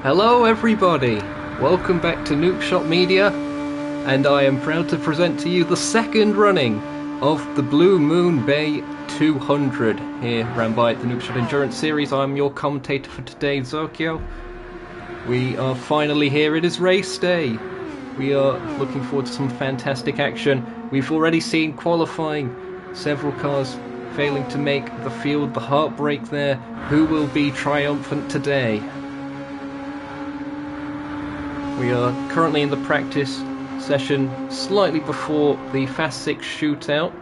Hello everybody, welcome back to Nukeshot Media, and I am proud to present to you the second running of the Blue Moon Bay 200 here ran by the Nukeshot Endurance Series. I'm your commentator for today, Zokyo. We are finally here, it is race day. We are looking forward to some fantastic action. We've already seen qualifying, several cars failing to make the field, the heartbreak there. Who will be triumphant today? We are currently in the practice session slightly before the Fast 6 shootout,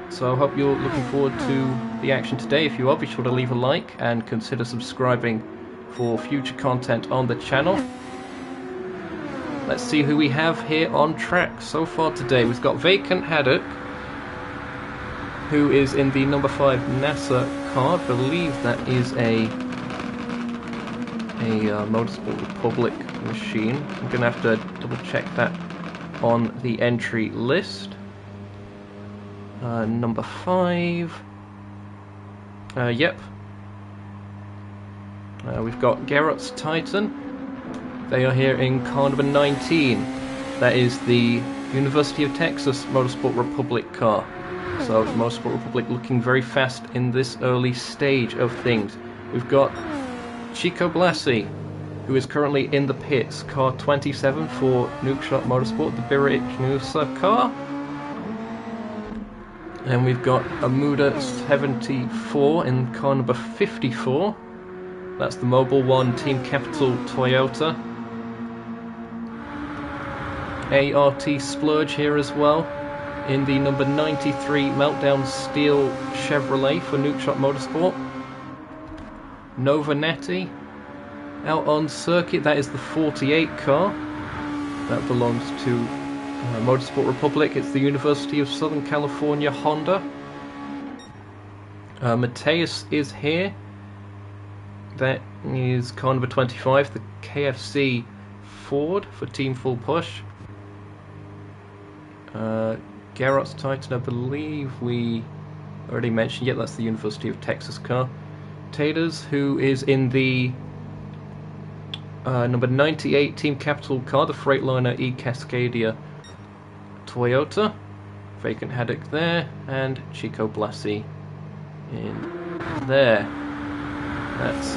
so I hope you're looking forward to the action today. If you are, be sure to leave a like and consider subscribing for future content on the channel. Let's see who we have here on track so far today. We've got Vacant Haddock, who is in the number 5 NASA car. I believe that is a Motorsport Republic machine. I'm going to have to double check that on the entry list. Number 5. Yep. We've got Garrett's Titan. They are here in car number 19. That is the University of Texas Motorsport Republic car. So Motorsport Republic looking very fast in this early stage of things. We've got Chico Blasi, who is currently in the pits, car 27 for Nukeshot Motorsport, the Birich car. And we've got Amuda 74 in car number 54. That's the Mobile One Team Capital Toyota. ART Splurge here as well in the number 93 Meltdown Steel Chevrolet for Nukeshot Motorsport. Nova Netti out on circuit, that is the 48 car. That belongs to Motorsport Republic. It's the University of Southern California Honda. Mateus is here. That is car number 25, the KFC Ford for Team Full Push. Garrett's Titan, I believe we already mentioned. Yeah, that's the University of Texas car. Taters, who is in the number 98 Team Capital car, the Freightliner E-Cascadia Toyota. Vacant Haddock there, and Chico Blasi in there. That's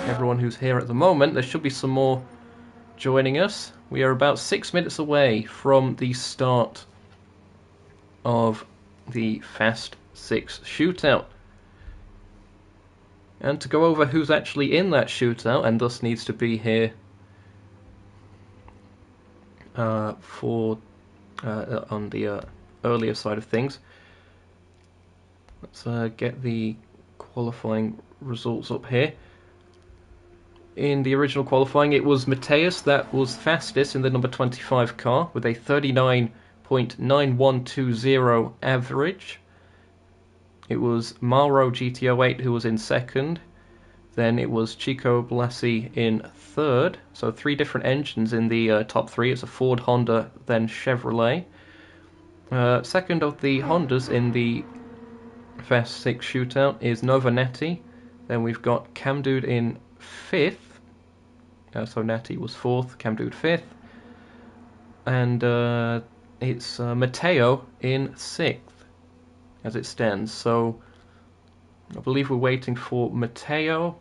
everyone who's here at the moment. There should be some more joining us. We are about 6 minutes away from the start of the Fast 6 shootout. And to go over who's actually in that shootout and thus needs to be here for on the earlier side of things, let's get the qualifying results up here. In the original qualifying, it was Mateus that was fastest in the number 25 car with a 39.9120 average. It was Mauro GT08 who was in second. Then it was Chico Blasi in third. So 3 different engines in the top 3. It's a Ford, Honda, then Chevrolet. Second of the Hondas in the Fast 6 shootout is Nova Netti. Then we've got Camdude in 5th. So Netti was 4th, Camdude 5th. And it's Matteo in 6th. As it stands. So I believe we're waiting for Matteo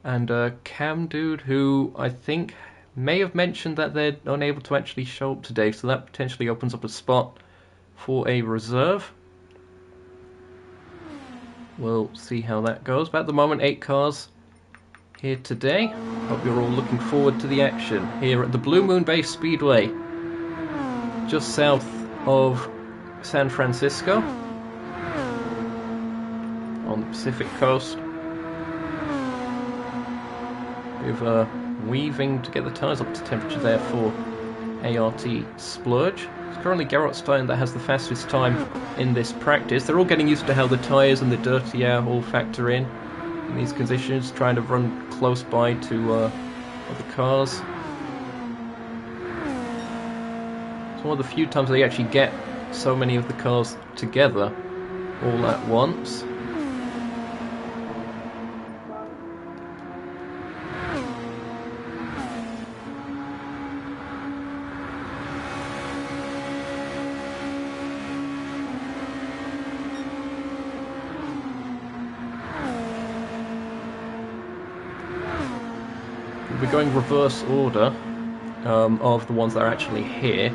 and Camdude, who I think may have mentioned that they're unable to actually show up today, so that potentially opens up a spot for a reserve. We'll see how that goes, but at the moment 8 cars here today. Hope you're all looking forward to the action here at the Blue Moon Bay Speedway, just south of San Francisco on the Pacific coast. We're weaving to get the tyres up to temperature there for ART Splurge. It's currently Garrett's Titan that has the fastest time in this practice. They're all getting used to how the tyres and the dirty air all factor in these conditions, trying to run close by to other cars. It's one of the few times they actually get so many of the cars together all at once. we're going reverse order of the ones that are actually here.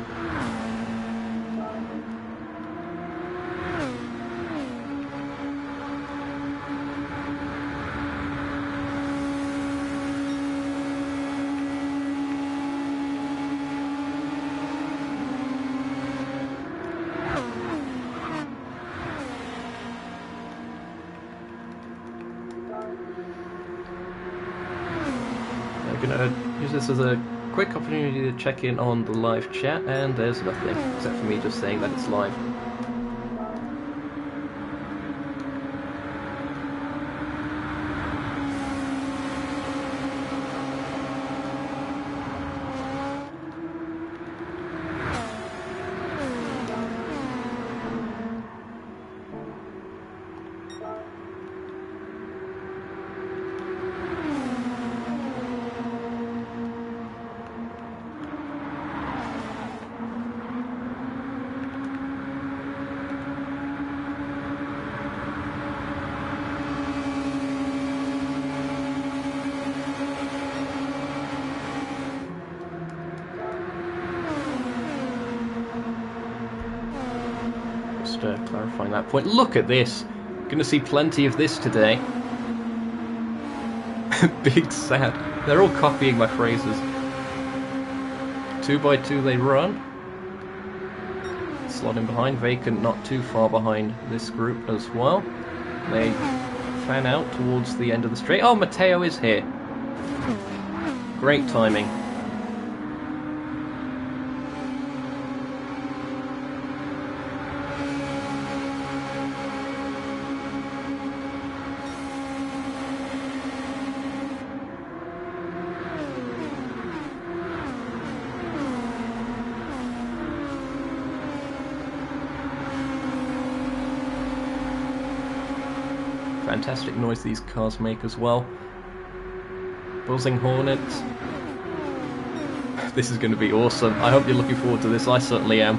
I'm going to use this as a quick opportunity to check in on the live chat, and there's nothing, except for me just saying that it's live. Clarifying that point. Look at this. Going to see plenty of this today. Big sad. They're all copying my phrases. 2x2 they run. Slot in behind. Vacant not too far behind this group as well. They fan out towards the end of the straight. Oh, Matteo is here. Great timing. Fantastic noise these cars make as well. Buzzing Hornets. This is going to be awesome. I hope you're looking forward to this. I certainly am.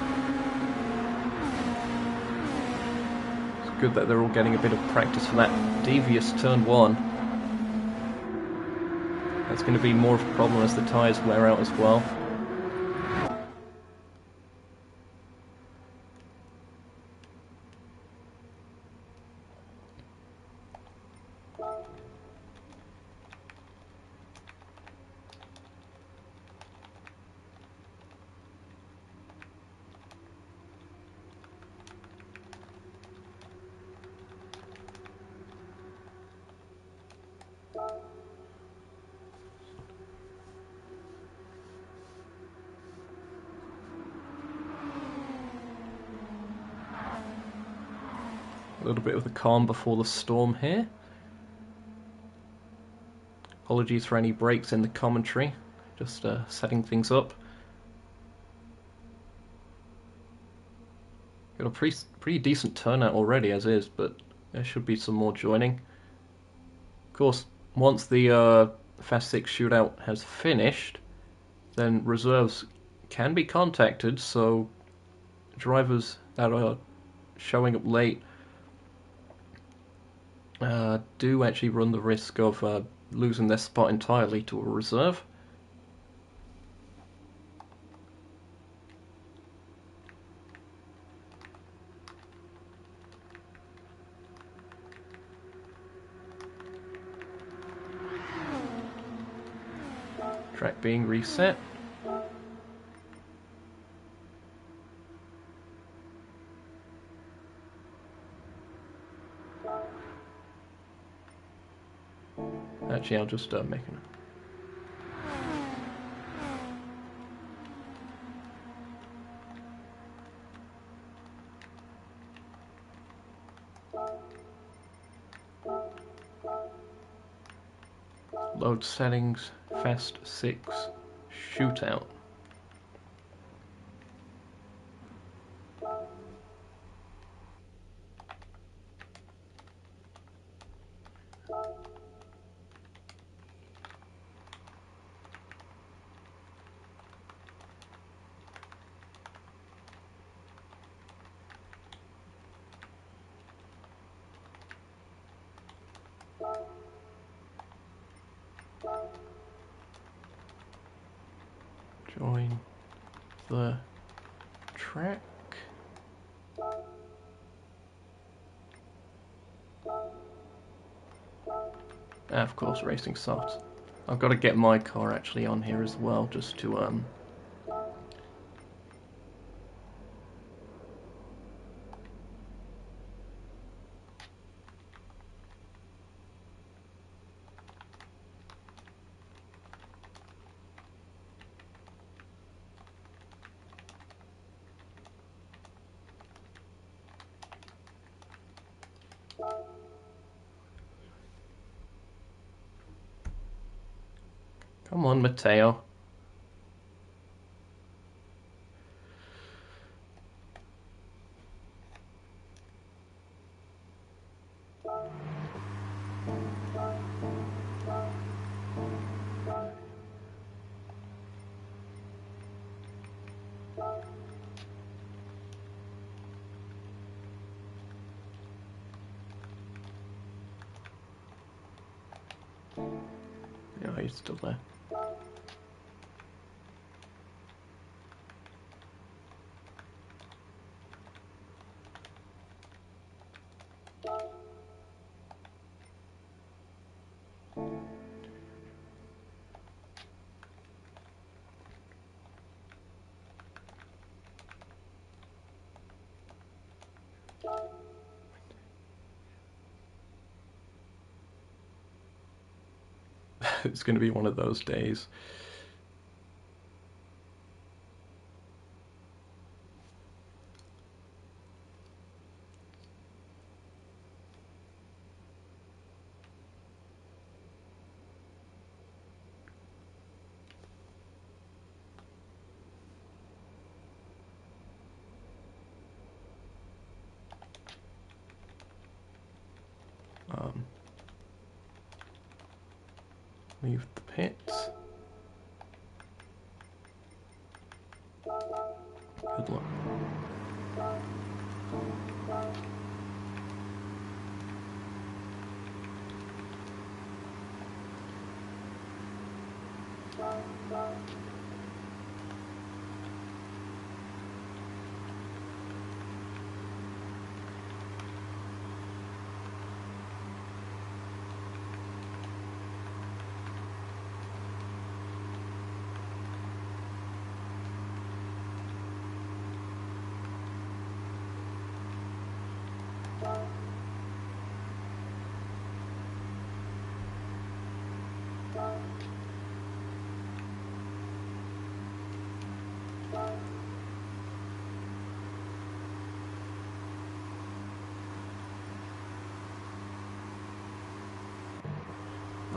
It's good that they're all getting a bit of practice for that devious turn one. That's going to be more of a problem as the tyres wear out as well. A little bit of the calm before the storm here. Apologies for any breaks in the commentary, just setting things up. Got a pretty decent turnout already as is, but there should be some more joining. Of course, once the Fast 6 shootout has finished, then reserves can be contacted, so drivers that are showing up late do actually run the risk of losing their spot entirely to a reserve. Track being reset. Actually, I'll just make it. Load settings, Fast 6, shootout. Join the track. Of course, racing soft. I've got to get my car actually on here as well, just to Come on, Matteo. No, he's still there. It's going to be one of those days. Leave the pits. Good luck.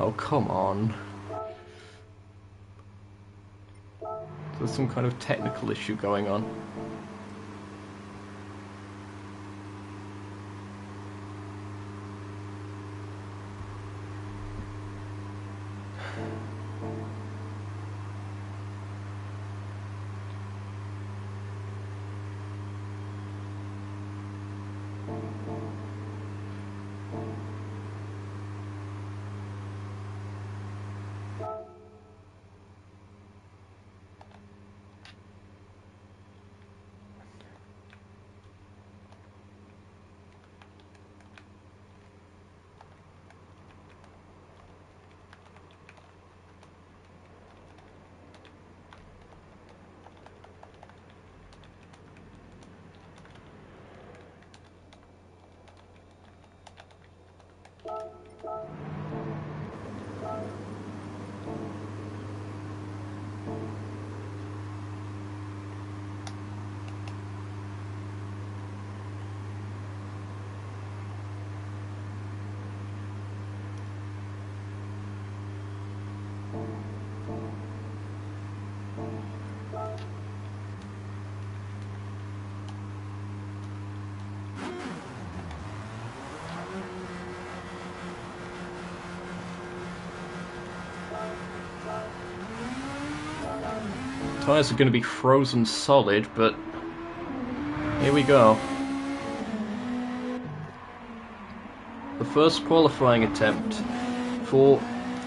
Oh, come on. There's some kind of technical issue going on. Tyres are going to be frozen solid, but here we go. The first qualifying attempt for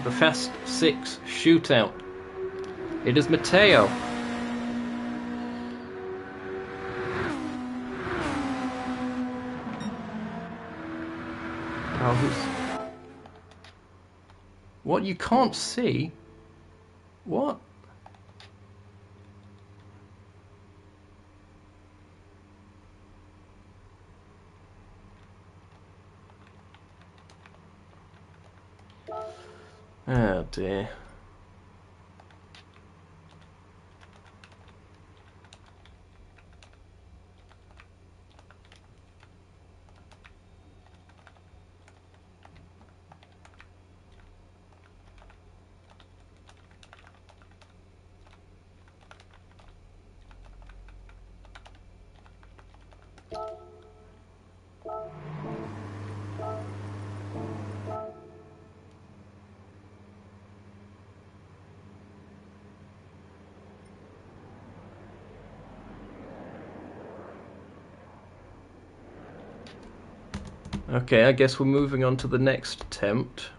the Fast 6 shootout. It is Matteo Oh, who's... What, you can't see? What? Oh dear. Okay, I guess we're moving on to the next attempt.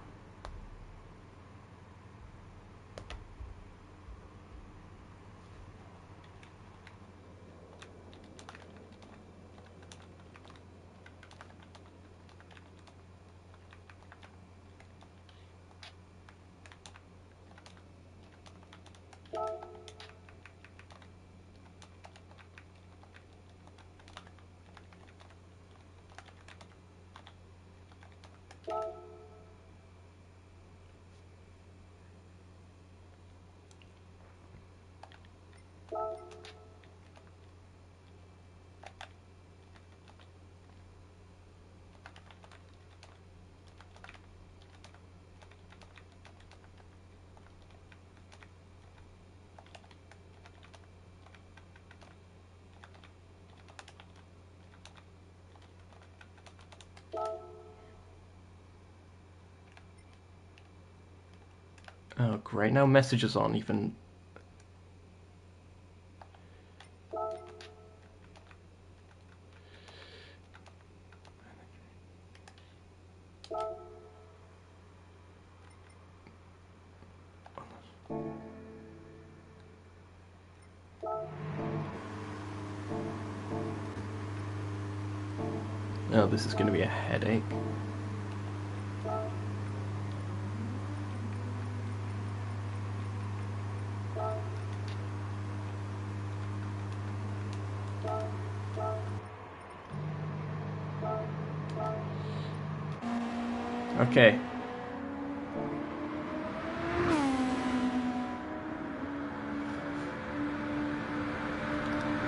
Oh great, now messages aren't even... Oh, this is going to be a headache. Okay.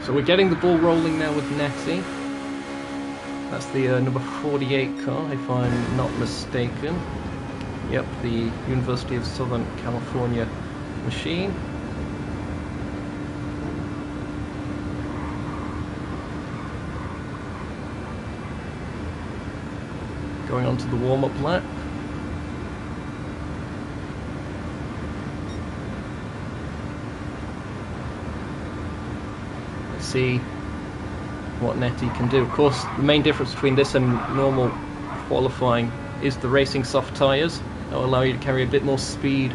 So we're getting the ball rolling now with Nettie. That's the number 48 car, if I'm not mistaken. Yep, the University of Southern California machine. Going on to the warm-up lap. Let's see what Nettie can do. Of course, the main difference between this and normal qualifying is the racing soft tyres. That will allow you to carry a bit more speed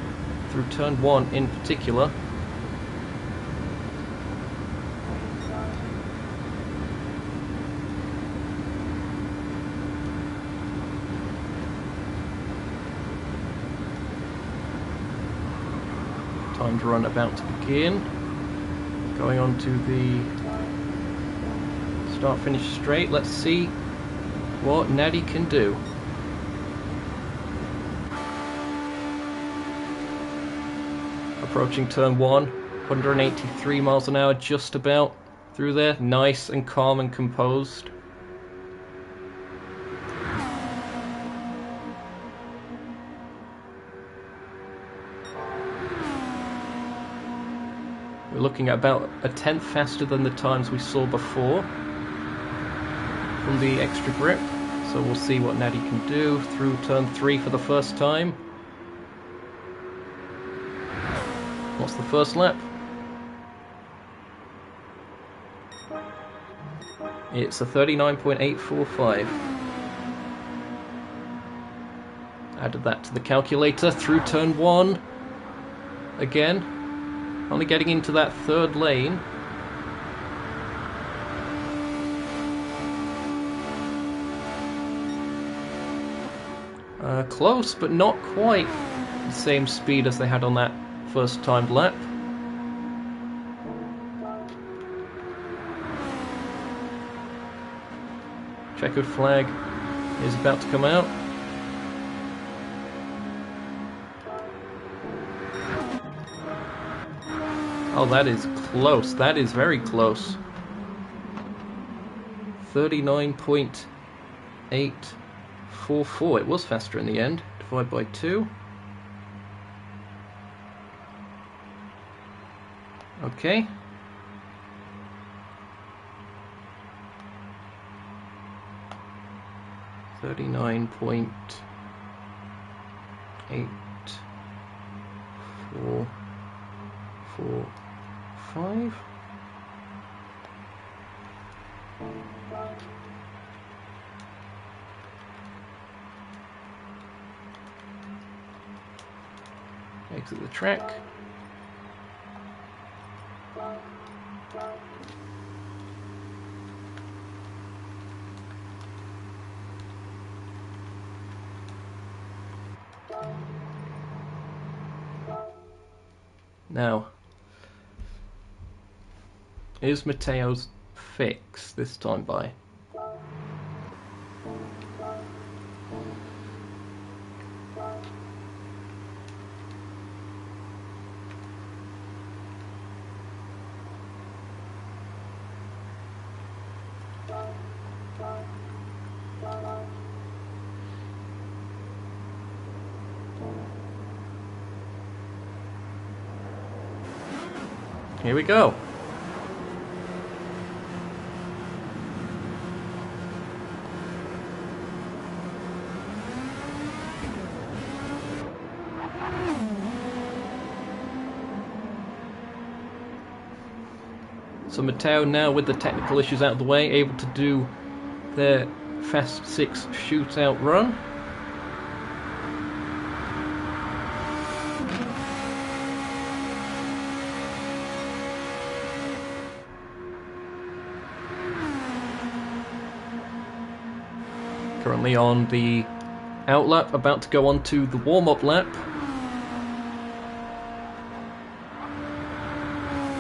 through turn 1 in particular. Timed run about to begin. Going on to the start finish straight. Let's see what Nettie can do. Approaching turn 1, 183 miles an hour, just about through there. Nice and calm and composed. We're looking at about a tenth faster than the times we saw before from the extra grip. So we'll see what Nettie can do through turn 3 for the first time. What's the first lap? It's a 39.845. Added that to the calculator through turn 1. Again, only getting into that third lane. Close, but not quite the same speed as they had on that first timed lap. Checkered flag is about to come out. Oh, that is close. That is very close. 39.844. It was faster in the end. Divide by 2. Okay. $39.84445. Exit the track. Now, is Matteo's fix this time by? Here we go. So Matteo now, with the technical issues out of the way, able to do their Fast 6 shootout run. Currently on the out lap, about to go on to the warm-up lap.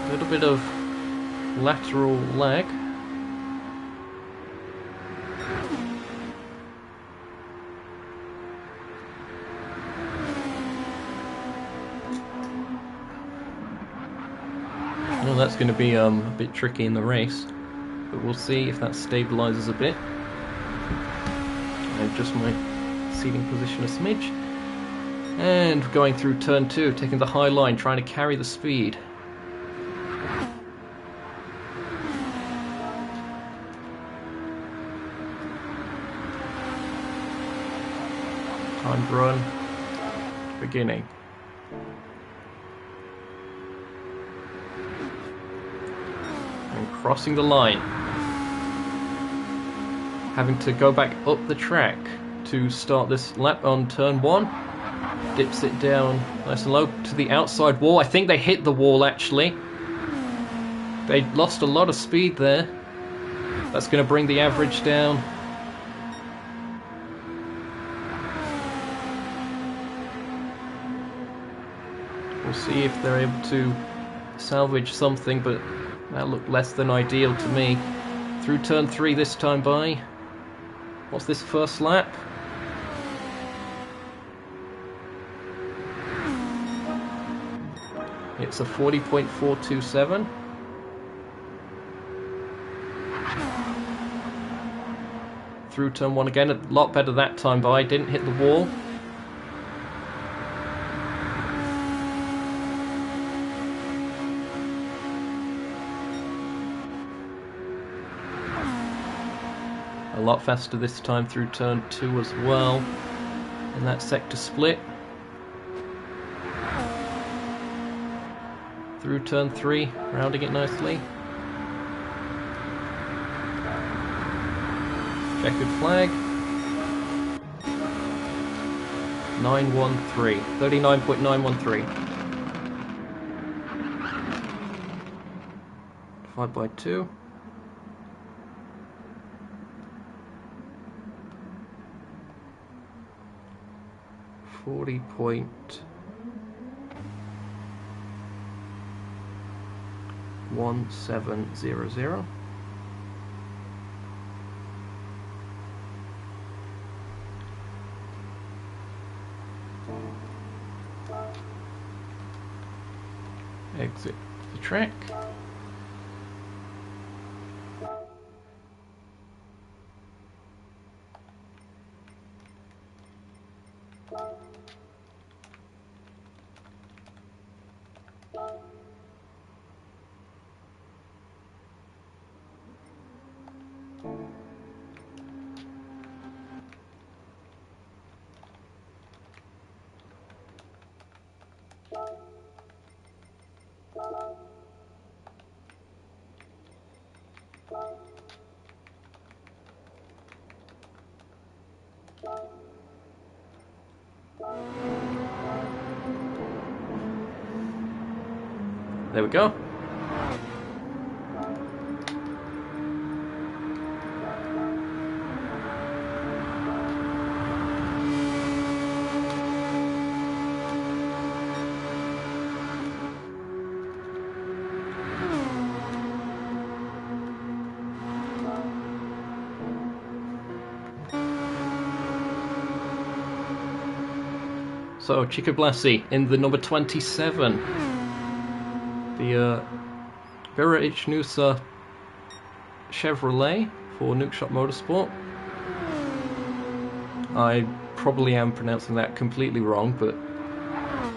A little bit of lateral lag. Well, that's going to be a bit tricky in the race, but we'll see if that stabilizes a bit. Adjust my seating position a smidge, and going through turn 2, taking the high line, trying to carry the speed. Timed run beginning. And crossing the line. Having to go back up the track to start this lap on turn 1. Dips it down nice and low to the outside wall. I think they hit the wall actually. They lost a lot of speed there. That's going to bring the average down. We'll see if they're able to salvage something, but that looked less than ideal to me. Through turn 3 this time by. What's this first lap? It's a 40.427. Through turn 1 again, a lot better that time by. Didn't hit the wall. A lot faster this time through turn 2 as well, in that sector split. Through turn 3, rounding it nicely. Checkered flag. 913, 39.913. Divide by 2. 40.1700. Exit the track. There we go. So, Chico Blasi in the number 27. The Veric Nusa Chevrolet for Nukeshot Motorsport. I probably am pronouncing that completely wrong, but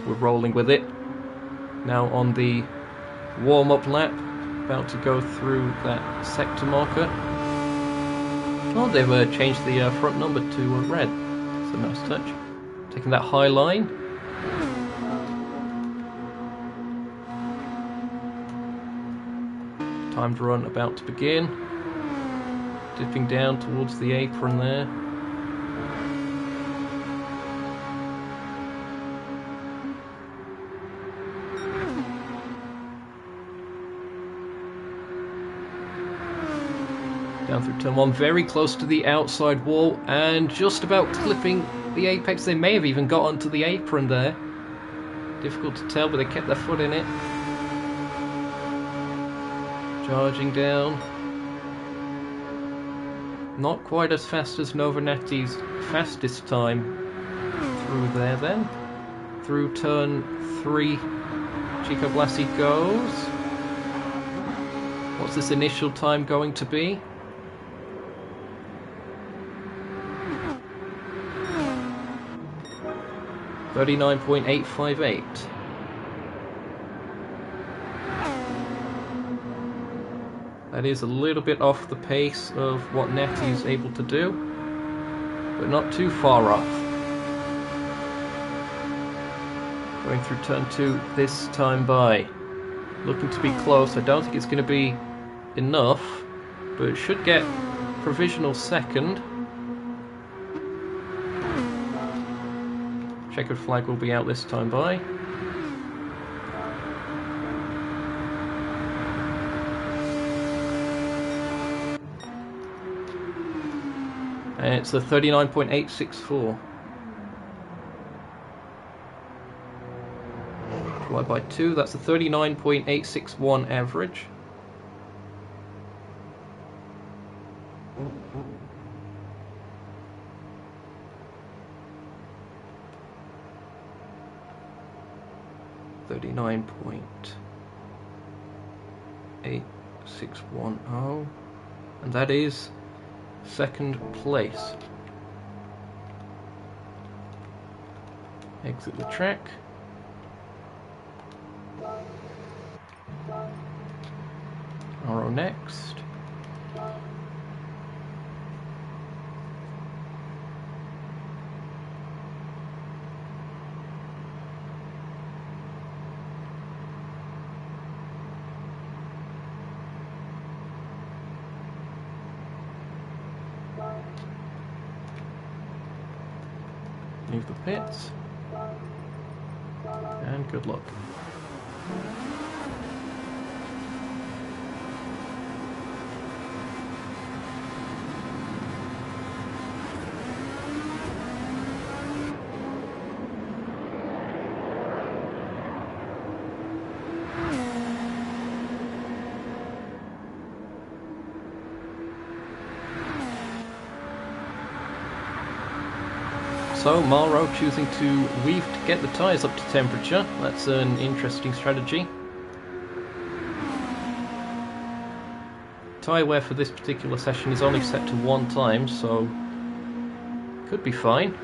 we're rolling with it. Now on the warm-up lap, about to go through that sector marker. Oh, they've changed the front number to red. It's a nice touch. Taking that high line. Timed run about to begin. Dipping down towards the apron there. Down through turn 1, very close to the outside wall and just about clipping the apex. They may have even got onto the apron there. Difficult to tell, but they kept their foot in it. Charging down. Not quite as fast as Novanetti's fastest time through there then. Through turn 3, Chico Blasi goes. What's this initial time going to be? 39.858. That is a little bit off the pace of what Nettie is able to do, but not too far off. Going through turn 2 this time by. Looking to be close. I don't think it's going to be enough, but it should get provisional second. Checkered flag will be out this time by. And it's a 39.864. Divided by 2, that's a 39.861 average. .861, and that is second place. Exit the track. Arrow next. Leave the pits, and good luck. So Malro choosing to weave to get the tyres up to temperature. That's an interesting strategy. Tyre wear for this particular session is only set to 1 time, so could be fine.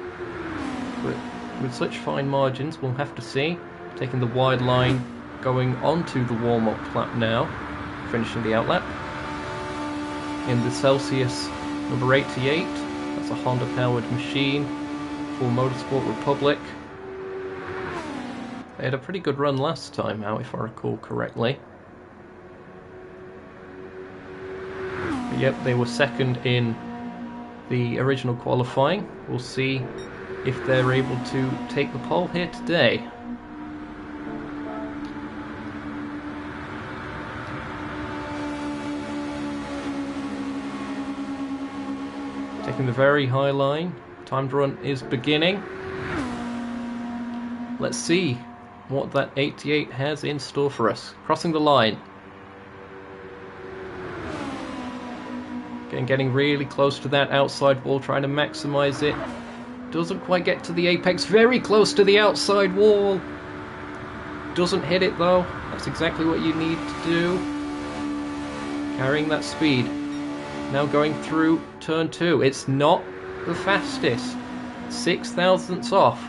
But with such fine margins, we'll have to see. Taking the wide line, going onto the warm-up lap now, finishing the outlap. In the Celsius number 88, that's a Honda-powered machine for Motorsport Republic. They had a pretty good run last time out, if I recall correctly. But yep, they were second in the original qualifying. We'll see if they're able to take the pole here today. Taking the very high line. Timed run is beginning. Let's see what that 88 has in store for us. Crossing the line. Getting really close to that outside wall, trying to maximize it. Doesn't quite get to the apex. Very close to the outside wall. Doesn't hit it though. That's exactly what you need to do. Carrying that speed. Now going through turn 2. It's not the fastest. 6 thousandths off.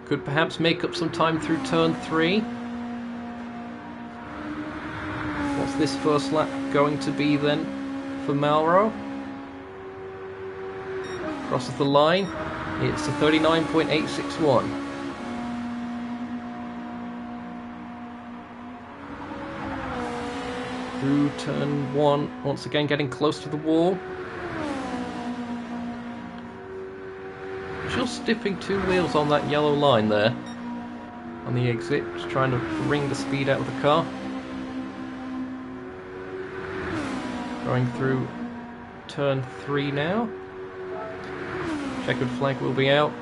Could perhaps make up some time through turn 3. What's this first lap going to be then for Malro? Crosses the line. It's a 39.861. Through turn 1, once again getting close to the wall. Just dipping 2 wheels on that yellow line there. On the exit, just trying to wring the speed out of the car. Going through turn 3 now. Checkered flag will be out.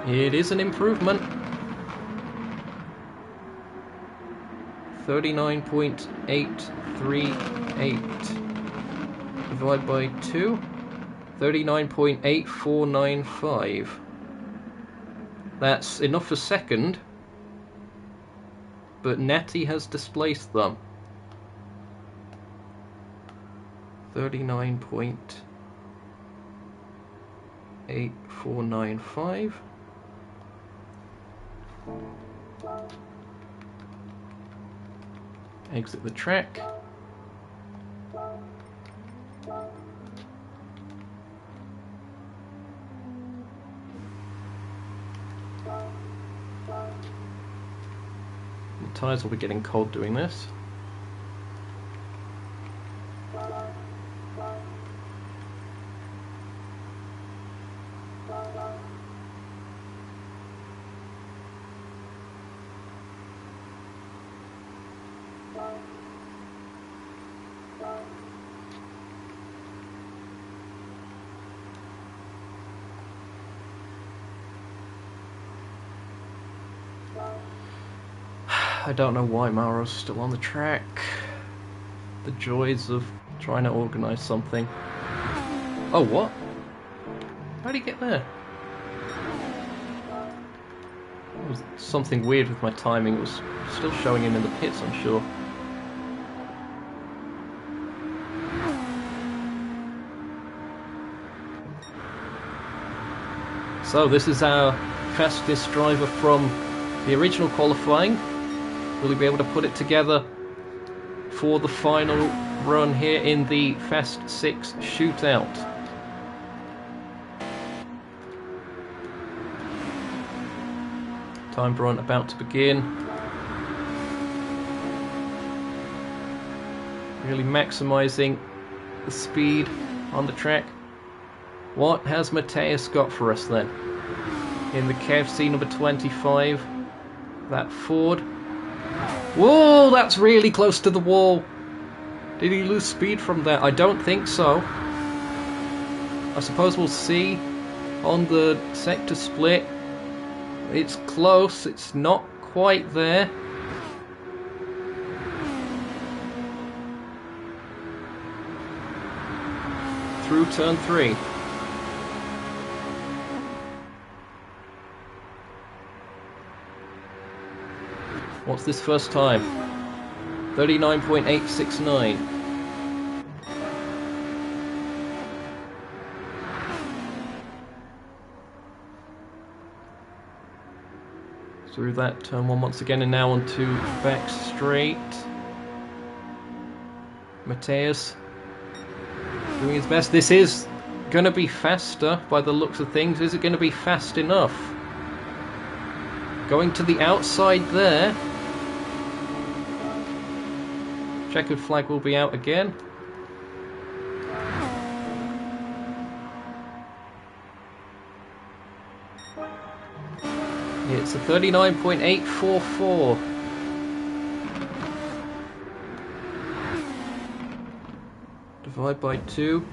It is an improvement. 39.838 divided by 2. 39.8495. That's enough for second, but Natty has displaced them. 39.8495. Exit the track. The tyres will be getting cold doing this. I don't know why Mauro's still on the track. The joys of trying to organise something. Oh, what? How'd he get there? There was something weird with my timing. It was still showing him in the pits, I'm sure. So this is our fastest driver from the original qualifying. Will he be able to put it together for the final run here in the Fast 6 shootout? Timed run about to begin. Really maximising the speed on the track. What has Mateus got for us then? In the KFC number 25, that Ford. Whoa, that's really close to the wall. Did he lose speed from that? I don't think so. I suppose we'll see on the sector split. It's close, it's not quite there. through turn 3. What's this first time? 39.869. Through that turn 1 once again, and now onto back straight. Mateus doing his best. This is going to be faster by the looks of things. Is it going to be fast enough? Going to the outside there. Checkered flag will be out again. It's a 39.844. Divide by 2.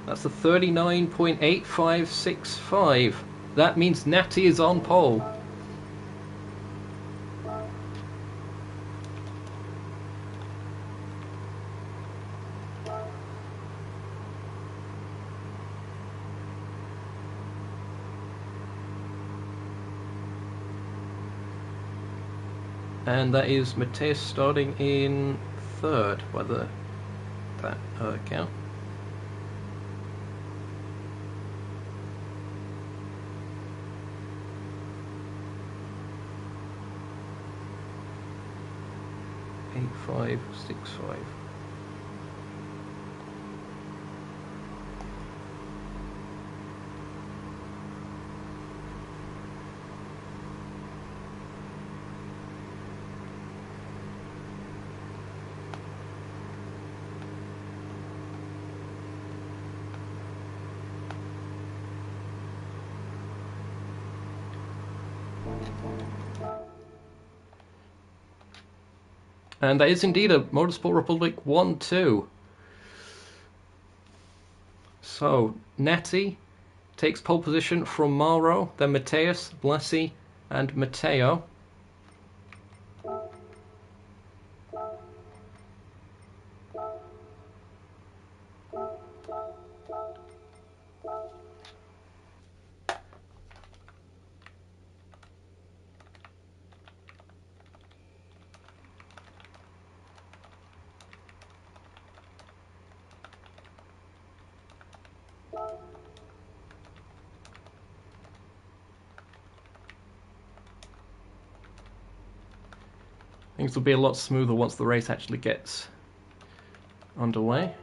That's a 39.8565. That means Natty is on pole. And that is Mateus starting in 3rd by that count. Eight, 5, 6, 5. And that is indeed a Motorsport Republic 1-2. So, Natty takes pole position from Mauro, then Mateus, Blasi, and Matteo. Things will be a lot smoother once the race actually gets underway.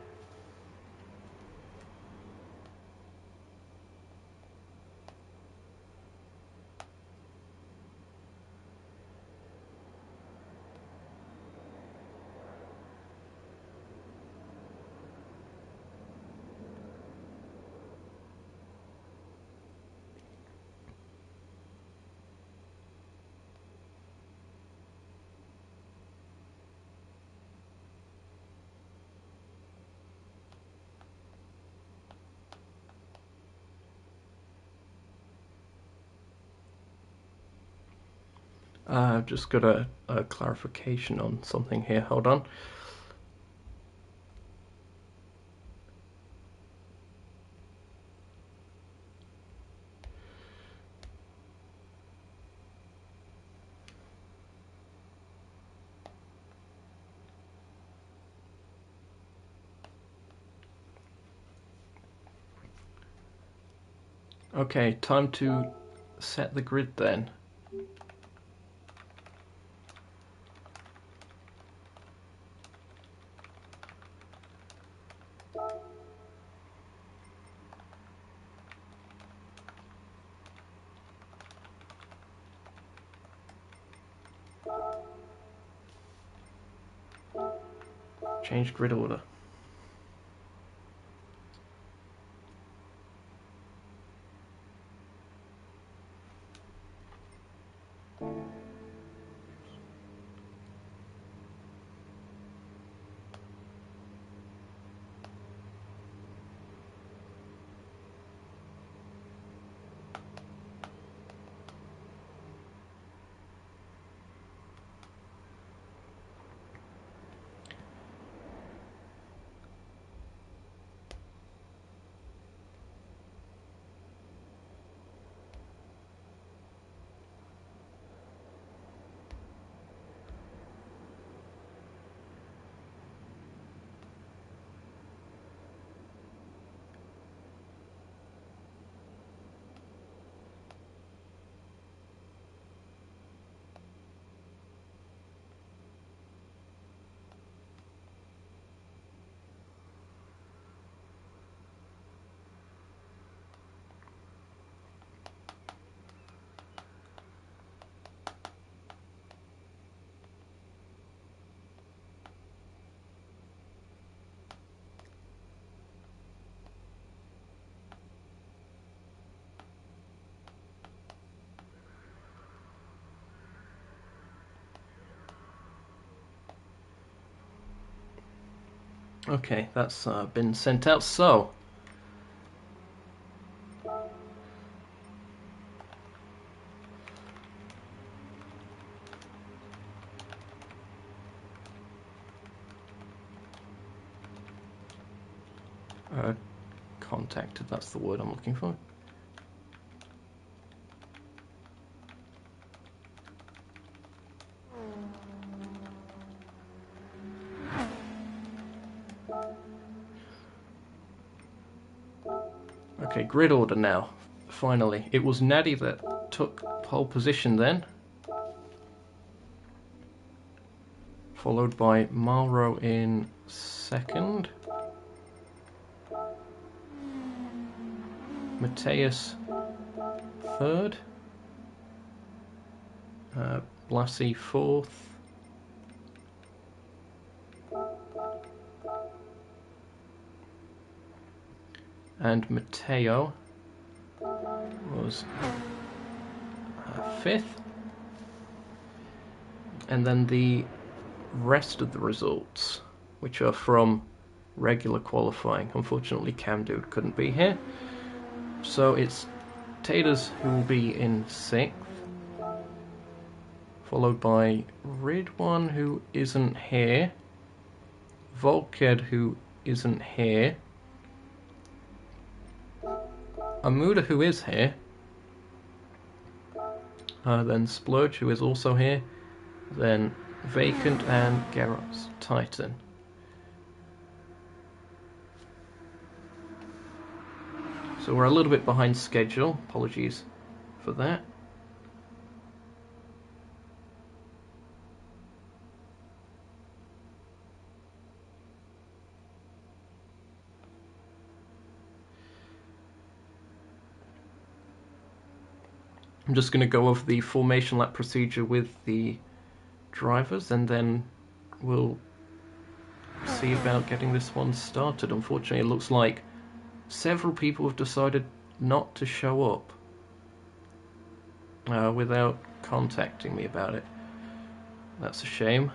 I've just got a clarification on something here. Hold on. Okay, time to set the grid then. Change grid order. Okay, that's been sent out. So, contacted, that's the word I'm looking for. Okay, grid order now. Finally, it was Naddy that took pole position then, followed by Malro in second, Mateus third, Blassie fourth, and Matteo was fifth. And then the rest of the results, which are from regular qualifying. Unfortunately, Cam Dude couldn't be here. So it's Taters who will be in sixth, followed by Ridwan, who isn't here, Volked, who isn't here, Amuda, who is here, then Splurge, who is also here, then Vacant, and Geros Titan. So we're a little bit behind schedule, apologies for that. I'm just going to go over the formation lap procedure with the drivers, and then we'll see about getting this one started. Unfortunately, it looks like several people have decided not to show up without contacting me about it. That's a shame.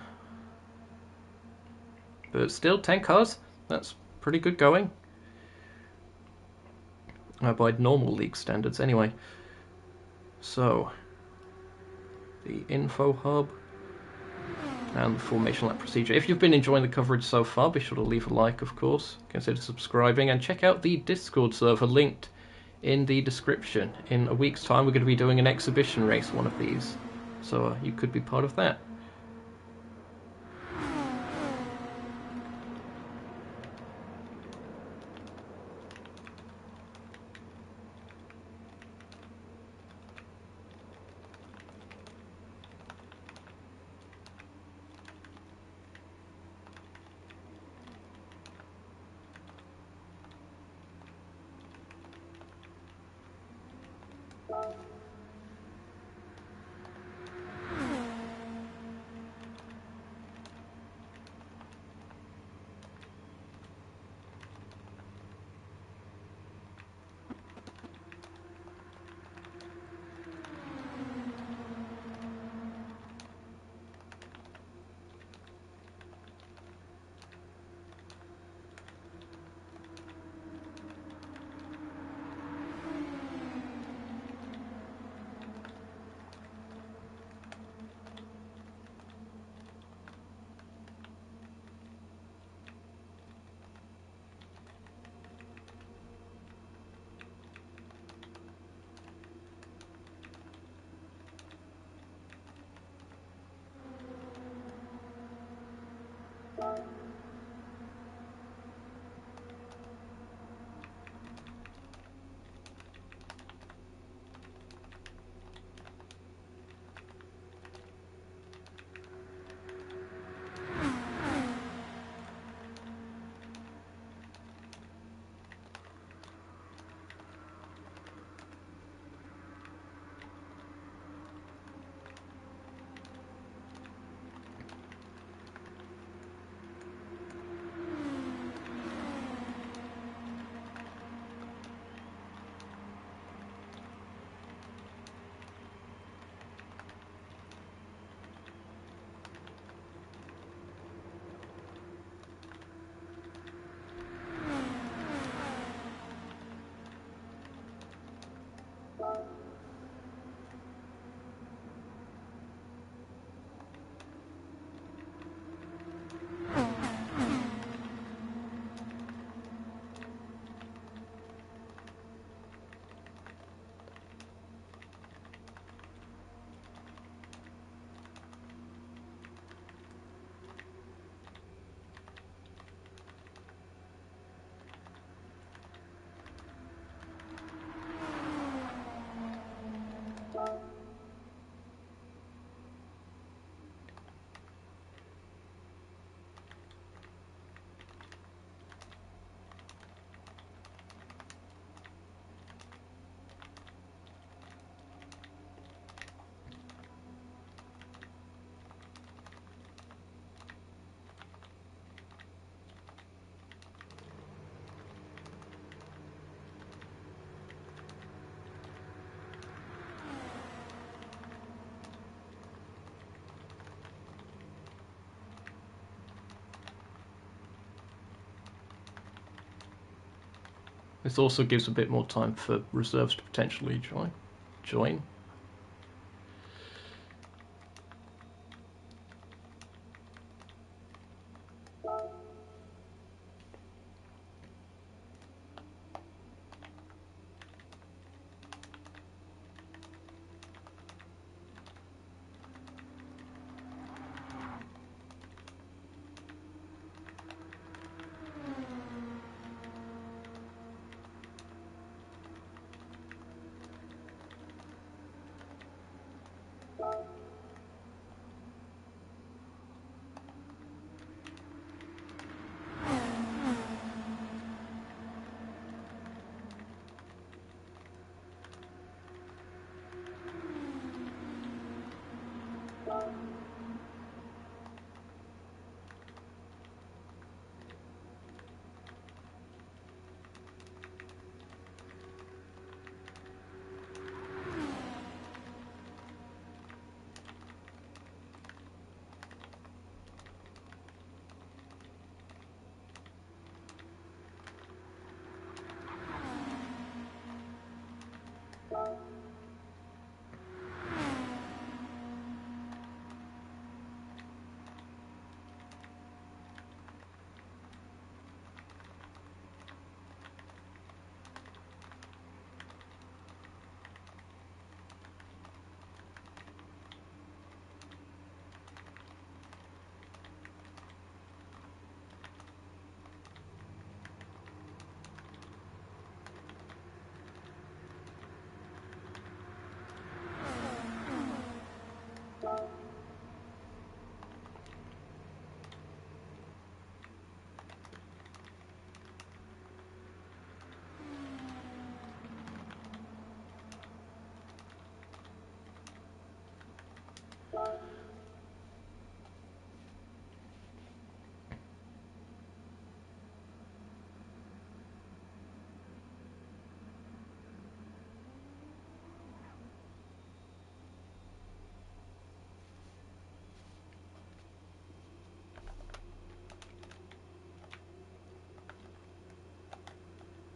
But still, 10 cars, that's pretty good going. By normal league standards, anyway. So, the info hub and the formation lap procedure. If you've been enjoying the coverage so far, be sure to leave a like, of course. Consider subscribing and check out the Discord server linked in the description. In a week's time, we're going to be doing an exhibition race, one of these. So you could be part of that. This also gives a bit more time for reserves to potentially join.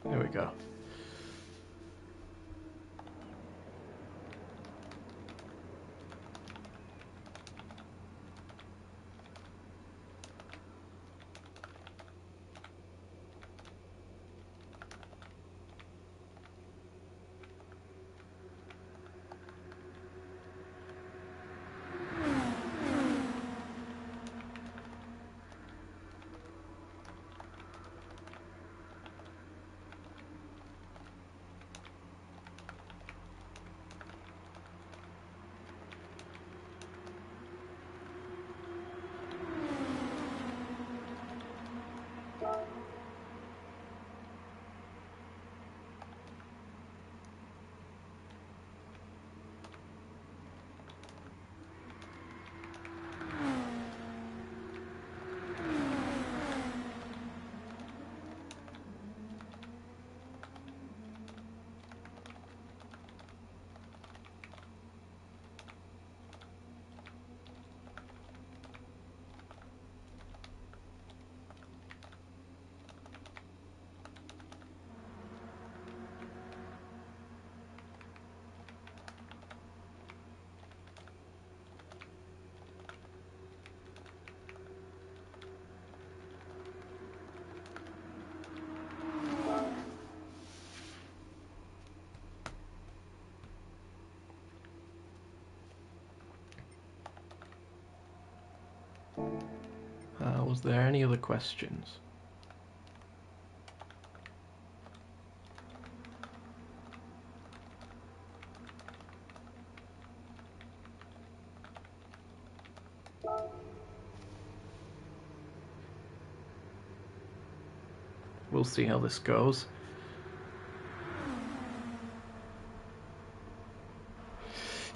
There we go. Was there any other questions? We'll see how this goes.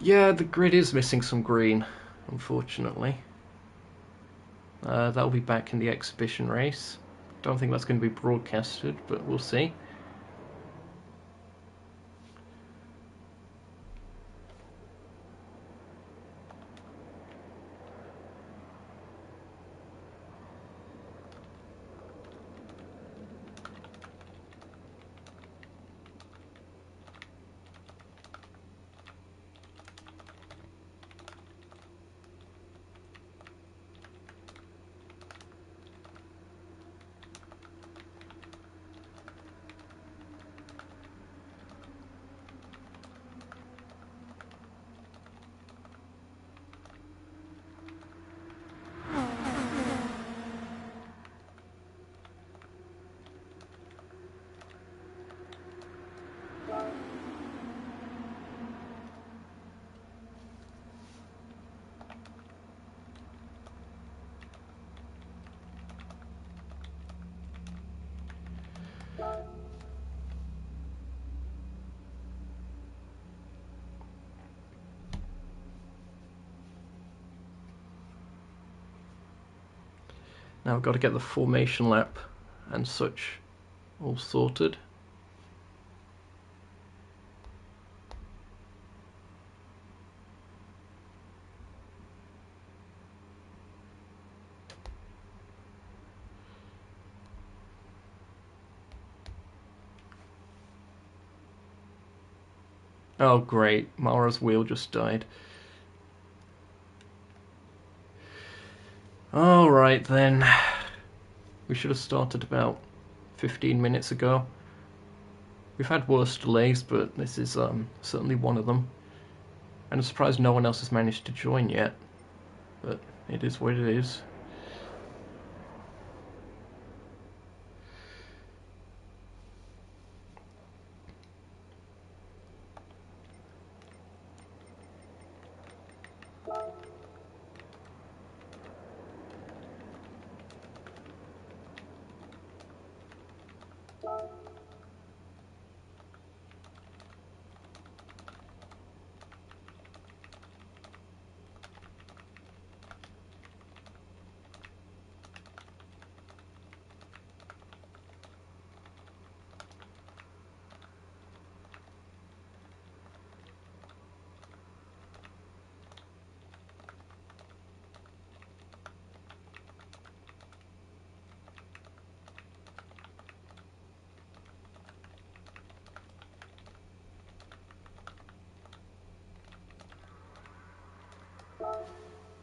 Yeah, the grid is missing some green, unfortunately. That'll be back in the exhibition race. Don't think that's going to be broadcasted, but we'll see. Now we've got to get the formation lap and such all sorted. Oh great, Mara's wheel just died. Alright then. We should have started about 15 minutes ago. We've had worse delays, but this is certainly one of them. And I'm surprised no one else has managed to join yet. But it is what it is.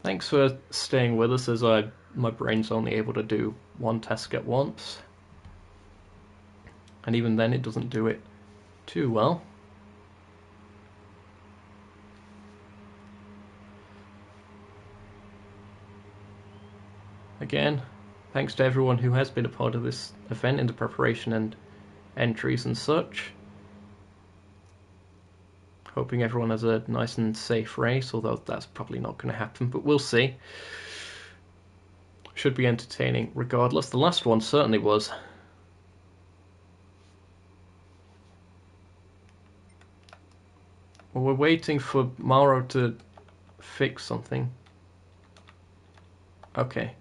Thanks for staying with us as my brain's only able to do one task at once. And even then it doesn't do it too well. Again, thanks to everyone who has been a part of this event in the preparation and entries and such. Hoping everyone has a nice and safe race, although that's probably not going to happen, but we'll see. Should be entertaining regardless. The last one certainly was. Well, we're waiting for Mauro to fix something. Okay.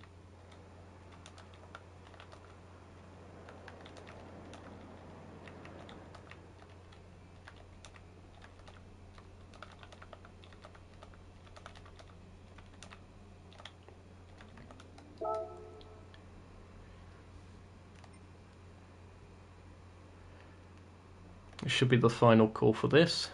This should be the final call for this.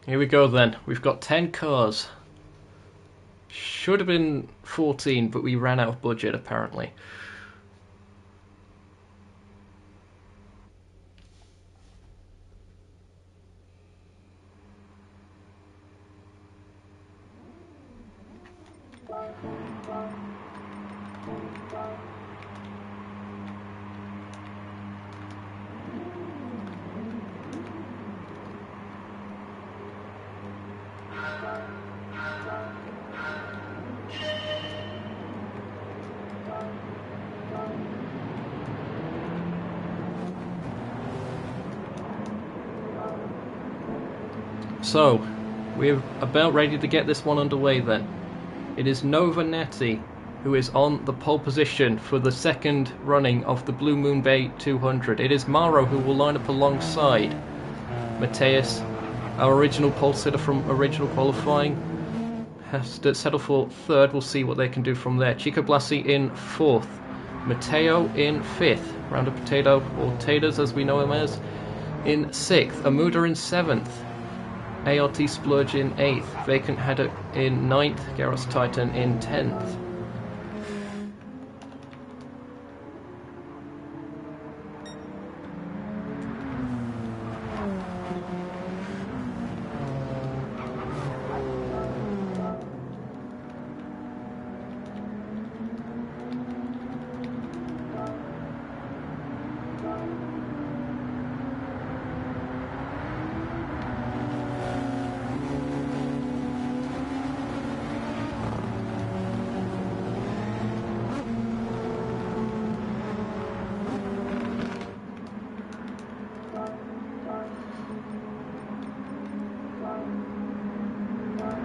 Here we go then. We've got 10 cars. Should have been 14, but we ran out of budget apparently. So, we're about ready to get this one underway then. It is Nova Netti who is on the pole position for the second running of the Blue Moon Bay 200. It is Mauro who will line up alongside Mateus, our original pole sitter from original qualifying. Has to settle for third. We'll see what they can do from there. Chico Blasi in fourth. Matteo in fifth. Round of Potato, or Taters as we know him as, in sixth. Amuda in seventh. ART Splurge in 8th, Vacant Haddock in 9th, Garros Titan in 10th.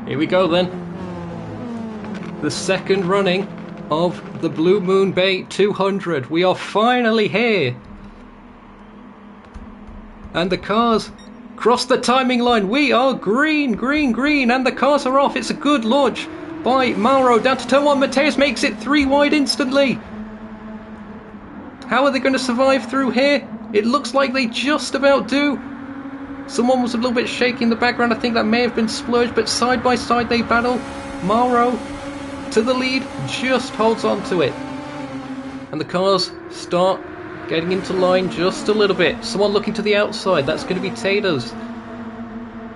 Here we go then. The second running of the Blue Moon Bay 200. We are finally here. And the cars cross the timing line. We are green, green, green, and the cars are off. It's a good launch by Mauro down to turn 1. Mateus makes it 3 wide instantly. How are they going to survive through here? It looks like they just about do. Someone was a little bit shaky in the background. I think that may have been Splurge, but side by side they battle. Mauro to the lead, just holds on to it. And the cars start getting into line just a little bit. Someone looking to the outside, that's going to be Taters.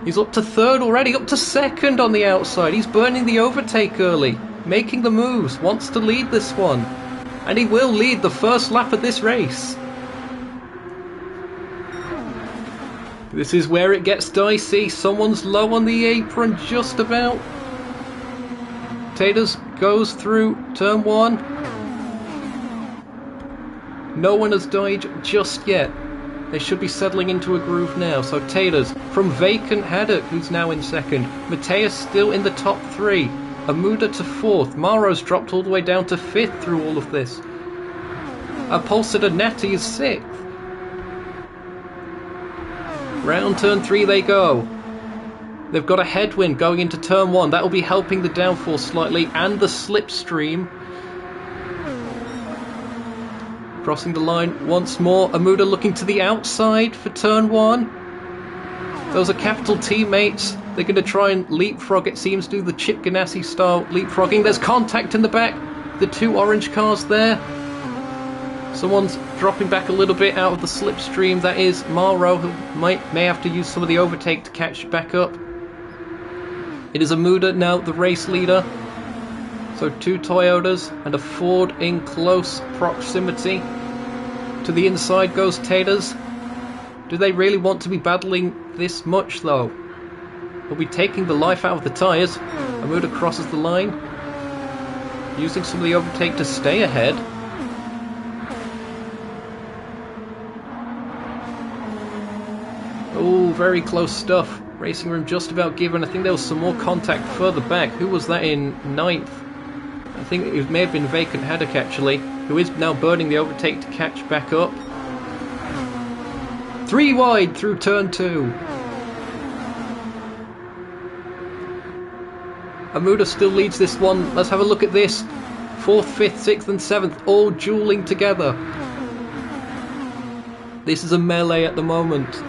He's up to 3rd already, up to 2nd on the outside. He's burning the overtake early, making the moves, wants to lead this one. And he will lead the first lap of this race. This is where it gets dicey. Someone's low on the apron, just about. Taters goes through turn 1. No one has died just yet. They should be settling into a groove now. So Taters from Vacant Haddock, who's now in 2nd. Mateus still in the top 3. Amuda to 4th. Mauro's dropped all the way down to 5th through all of this. Pulsada Natty is 6th. Round turn 3 they go. They've got a headwind going into turn 1. That will be helping the downforce slightly and the slipstream. Crossing the line once more. Amuda looking to the outside for turn 1. Those are Capital teammates. They're going to try and leapfrog, it seems, do the Chip Ganassi style leapfrogging. There's contact in the back. The 2 orange cars there. Someone's dropping back a little bit out of the slipstream. That is Mauro, who may have to use some of the overtake to catch back up. It is Amuda now the race leader. So 2 Toyotas and a Ford in close proximity. To the inside goes Taters. Do they really want to be battling this much though? They'll be taking the life out of the tyres. Amuda crosses the line, using some of the overtake to stay ahead. Oh, very close stuff. Racing room just about given. I think there was some more contact further back. Who was that in 9th? I think it may have been Vacant Haddock actually, who is now burning the overtake to catch back up. 3 wide through turn 2. Amuda still leads this one. Let's have a look at this. 4th, 5th, 6th and 7th all dueling together. This is a melee at the moment.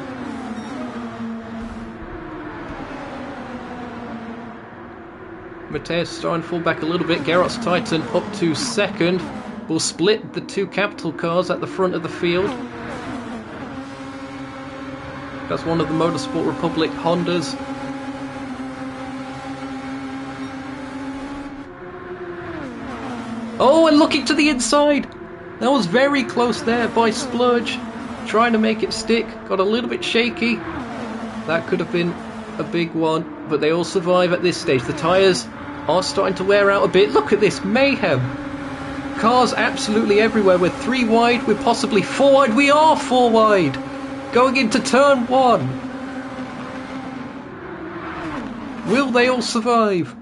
Mateus starting to fall back a little bit. Gerardt's Titan up to 2nd. Will split the 2 Capital cars at the front of the field. That's one of the Motorsport Republic Hondas. Oh, and looking to the inside. That was very close there by Splurge. Trying to make it stick. Got a little bit shaky. That could have been a big one. But they all survive at this stage. The tyres are starting to wear out a bit. Look at this mayhem. Cars absolutely everywhere. We're 3 wide. We're possibly 4 wide. We are 4 wide. Going into turn 1. Will they all survive?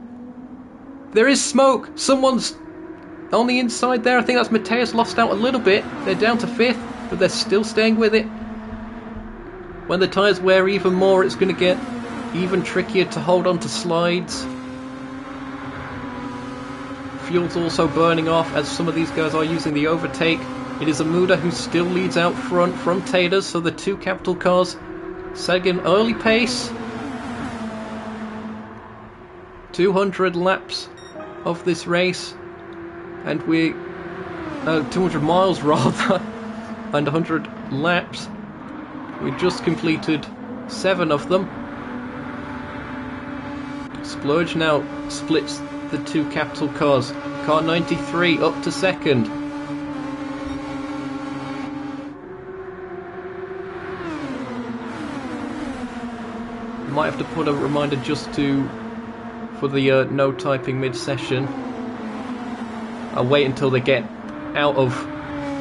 There is smoke. Someone's on the inside there. I think that's Mateus lost out a little bit. They're down to 5th, but they're still staying with it. When the tyres wear even more, it's going to get even trickier to hold on to slides. Fuel's also burning off as some of these guys are using the overtake. It is Amuda who still leads out front from Taters, so the 2 Capital cars setting an early pace. 200 laps of this race, and 200 miles rather, and 100 laps. We just completed 7 of them. Splurge now splits the 2 Capital cars. Car 93 up to 2nd. Might have to put a reminder just for the no typing mid-session. I'll wait until they get out of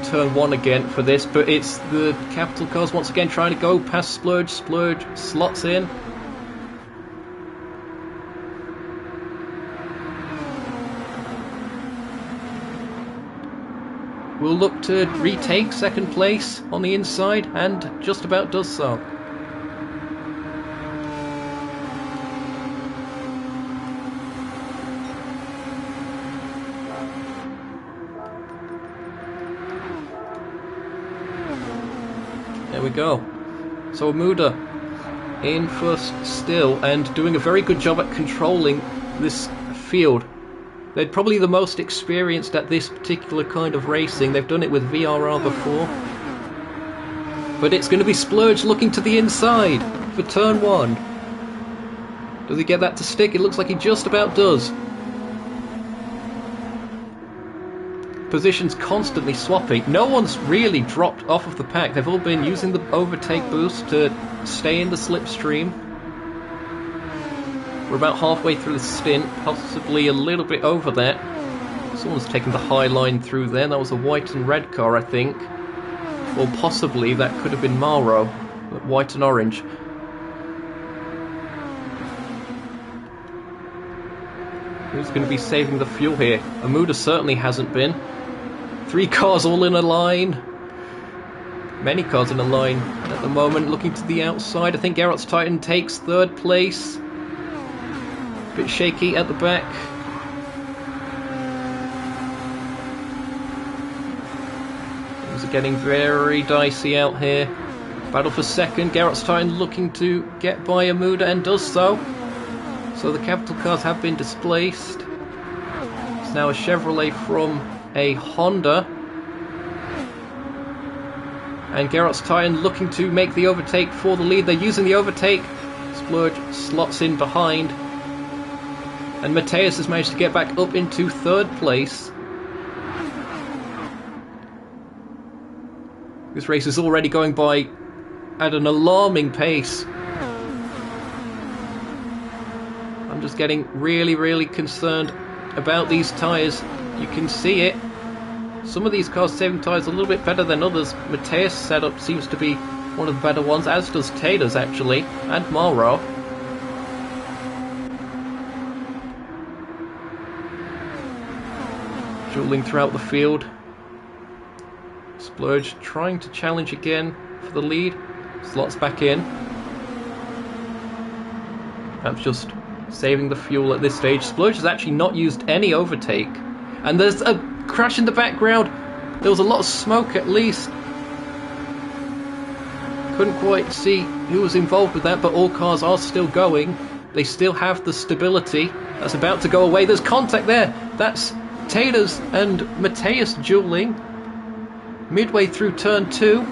turn 1 again for this, but it's the Capital cars once again trying to go past Splurge. Splurge slots in. will look to retake second place on the inside, and just about does so. There we go. So Amuda in first still, and doing a very good job at controlling this field. They're probably the most experienced at this particular kind of racing. They've done it with VRR before. But it's going to be Splurge looking to the inside for turn 1. Does he get that to stick? It looks like he just about does. Positions constantly swapping. No one's really dropped off of the pack. They've all been using the overtake boost to stay in the slipstream. We're about halfway through the stint, possibly a little bit over that. Someone's taken the high line through there. That was a white and red car, I think. Or possibly that could have been Malro, but white and orange. Who's going to be saving the fuel here? Amuda certainly hasn't been. 3 cars all in a line. Many cars in a line at the moment, looking to the outside. I think Garrett's Titan takes third place. Bit shaky at the back. Things are getting very dicey out here. Battle for second. Garrett's Titan looking to get by Amuda and does so. So the capital cars have been displaced. It's now a Chevrolet from a Honda. And Garrett's Titan looking to make the overtake for the lead. They're using the overtake. Splurge slots in behind. And Mateus has managed to get back up into third place. This race is already going by at an alarming pace. I'm just getting really concerned about these tyres. You can see it. Some of these cars saving tyres a little bit better than others. Mateus' setup seems to be one of the better ones, as does Taylor's actually, and Malro. Dueling throughout the field. Splurge trying to challenge again for the lead. Slots back in. Perhaps just saving the fuel at this stage. Splurge has actually not used any overtake. And there's a crash in the background. There was a lot of smoke at least. Couldn't quite see who was involved with that, but all cars are still going. They still have the stability. That's about to go away. There's contact there. That's Taylor's and Mateus dueling midway through turn 2.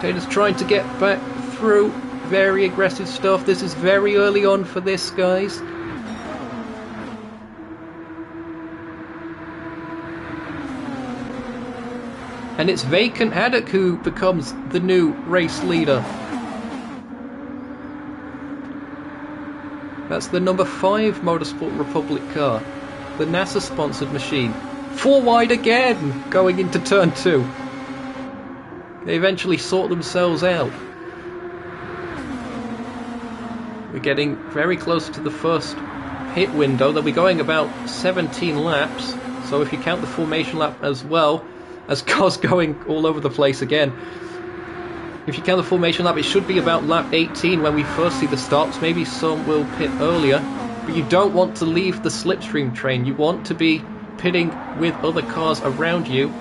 Taylor's trying to get back through. Very aggressive stuff. This is very early on for this, guys. And it's Vacant Haddock who becomes the new race leader. That's the number 5 Motorsport Republic car. The NASA-sponsored machine. 4 wide again, going into turn 2. They eventually sort themselves out. We're getting very close to the first pit window. They'll be going about 17 laps. So if you count the formation lap as well, as cars going all over the place again. If you count the formation lap, it should be about lap 18 when we first see the stops. Maybe some will pit earlier. But you don't want to leave the slipstream train. You want to be pitting with other cars around you.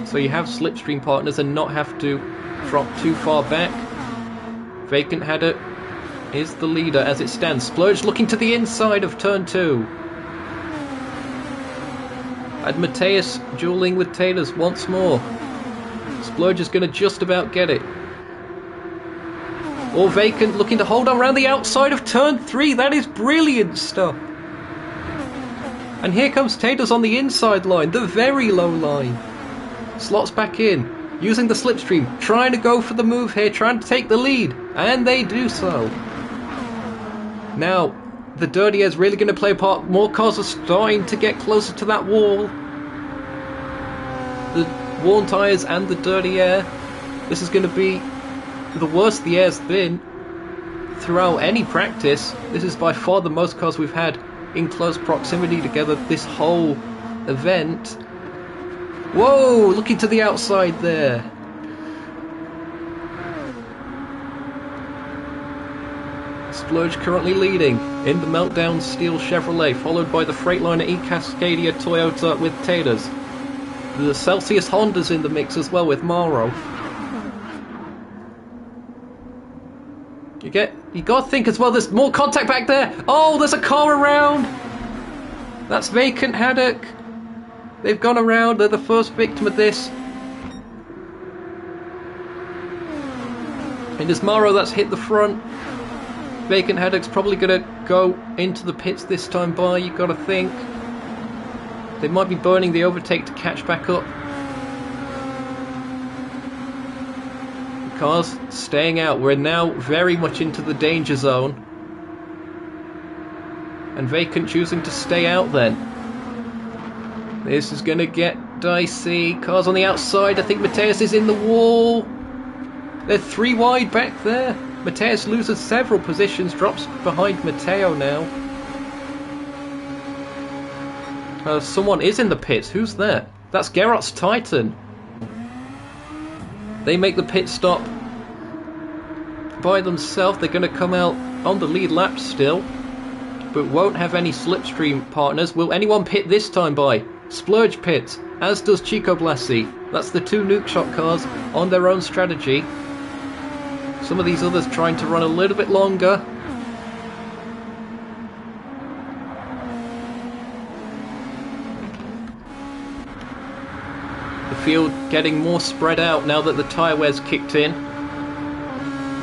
So you have slipstream partners and not have to drop too far back. Vacant Haddock is the leader as it stands. Splurge looking to the inside of turn 2. And Mateus dueling with Taylor's once more. Splurge is going to just about get it. Or Vacant looking to hold on around the outside of turn 3. That is brilliant stuff. And here comes Taylor's on the inside line, the very low line. Slots back in, using the slipstream, trying to go for the move here, trying to take the lead. And they do so. Now, the dirty air is really going to play a part. More cars are starting to get closer to that wall. The worn tyres and the dirty air. This is going to be the worst the air's been throughout any practice. This is by far the most cars we've had in close proximity together this whole event. Whoa, looking to the outside there. Splurge currently leading in the Meltdown Steel Chevrolet, followed by the Freightliner E-Cascadia Toyota with Taters. The Celsius Honda's in the mix as well with Maro. You gotta think as well, there's more contact back there. Oh, there's a car around. That's Vacant Haddock. They've gone around, they're the first victim of this. And there's Maro that's hit the front. Vacant Haddock's probably gonna go into the pits this time by, you gotta think. They might be burning the overtake to catch back up. The car's staying out. We're now very much into the danger zone. And Vacant choosing to stay out then. This is gonna get dicey. Cars on the outside. I think Mateus is in the wall. They're 3 wide back there. Mateus loses several positions, drops behind Matteo now. Someone is in the pits. Who's there? That's Gerardt's Titan. They make the pit stop by themselves. They're going to come out on the lead lap still, but won't have any slipstream partners. Will anyone pit this time by? Splurge pits, as does Chico Blasi. That's the 2 Nukeshot cars on their own strategy. Some of these others trying to run a little bit longer. The field getting more spread out now that the tyre wear's kicked in.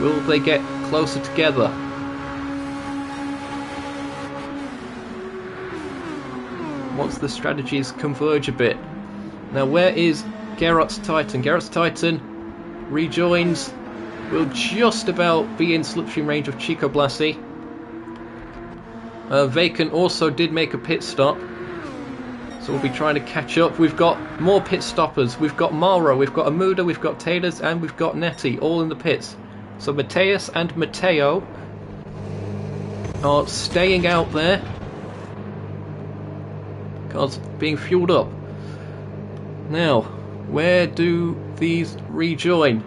Will they get closer together? Once the strategies converge a bit. Now where is Gerardt's Titan? Gerardt's Titan rejoins. Will just about be in slipstream range of Chico Blasi. Vacant also did make a pit stop, so we'll be trying to catch up. We've got more pit stoppers. We've got Maro, we've got Amuda, we've got Taters, and we've got Netty all in the pits. So Mateus and Matteo are staying out there. Cars being fueled up. Now, where do these rejoin?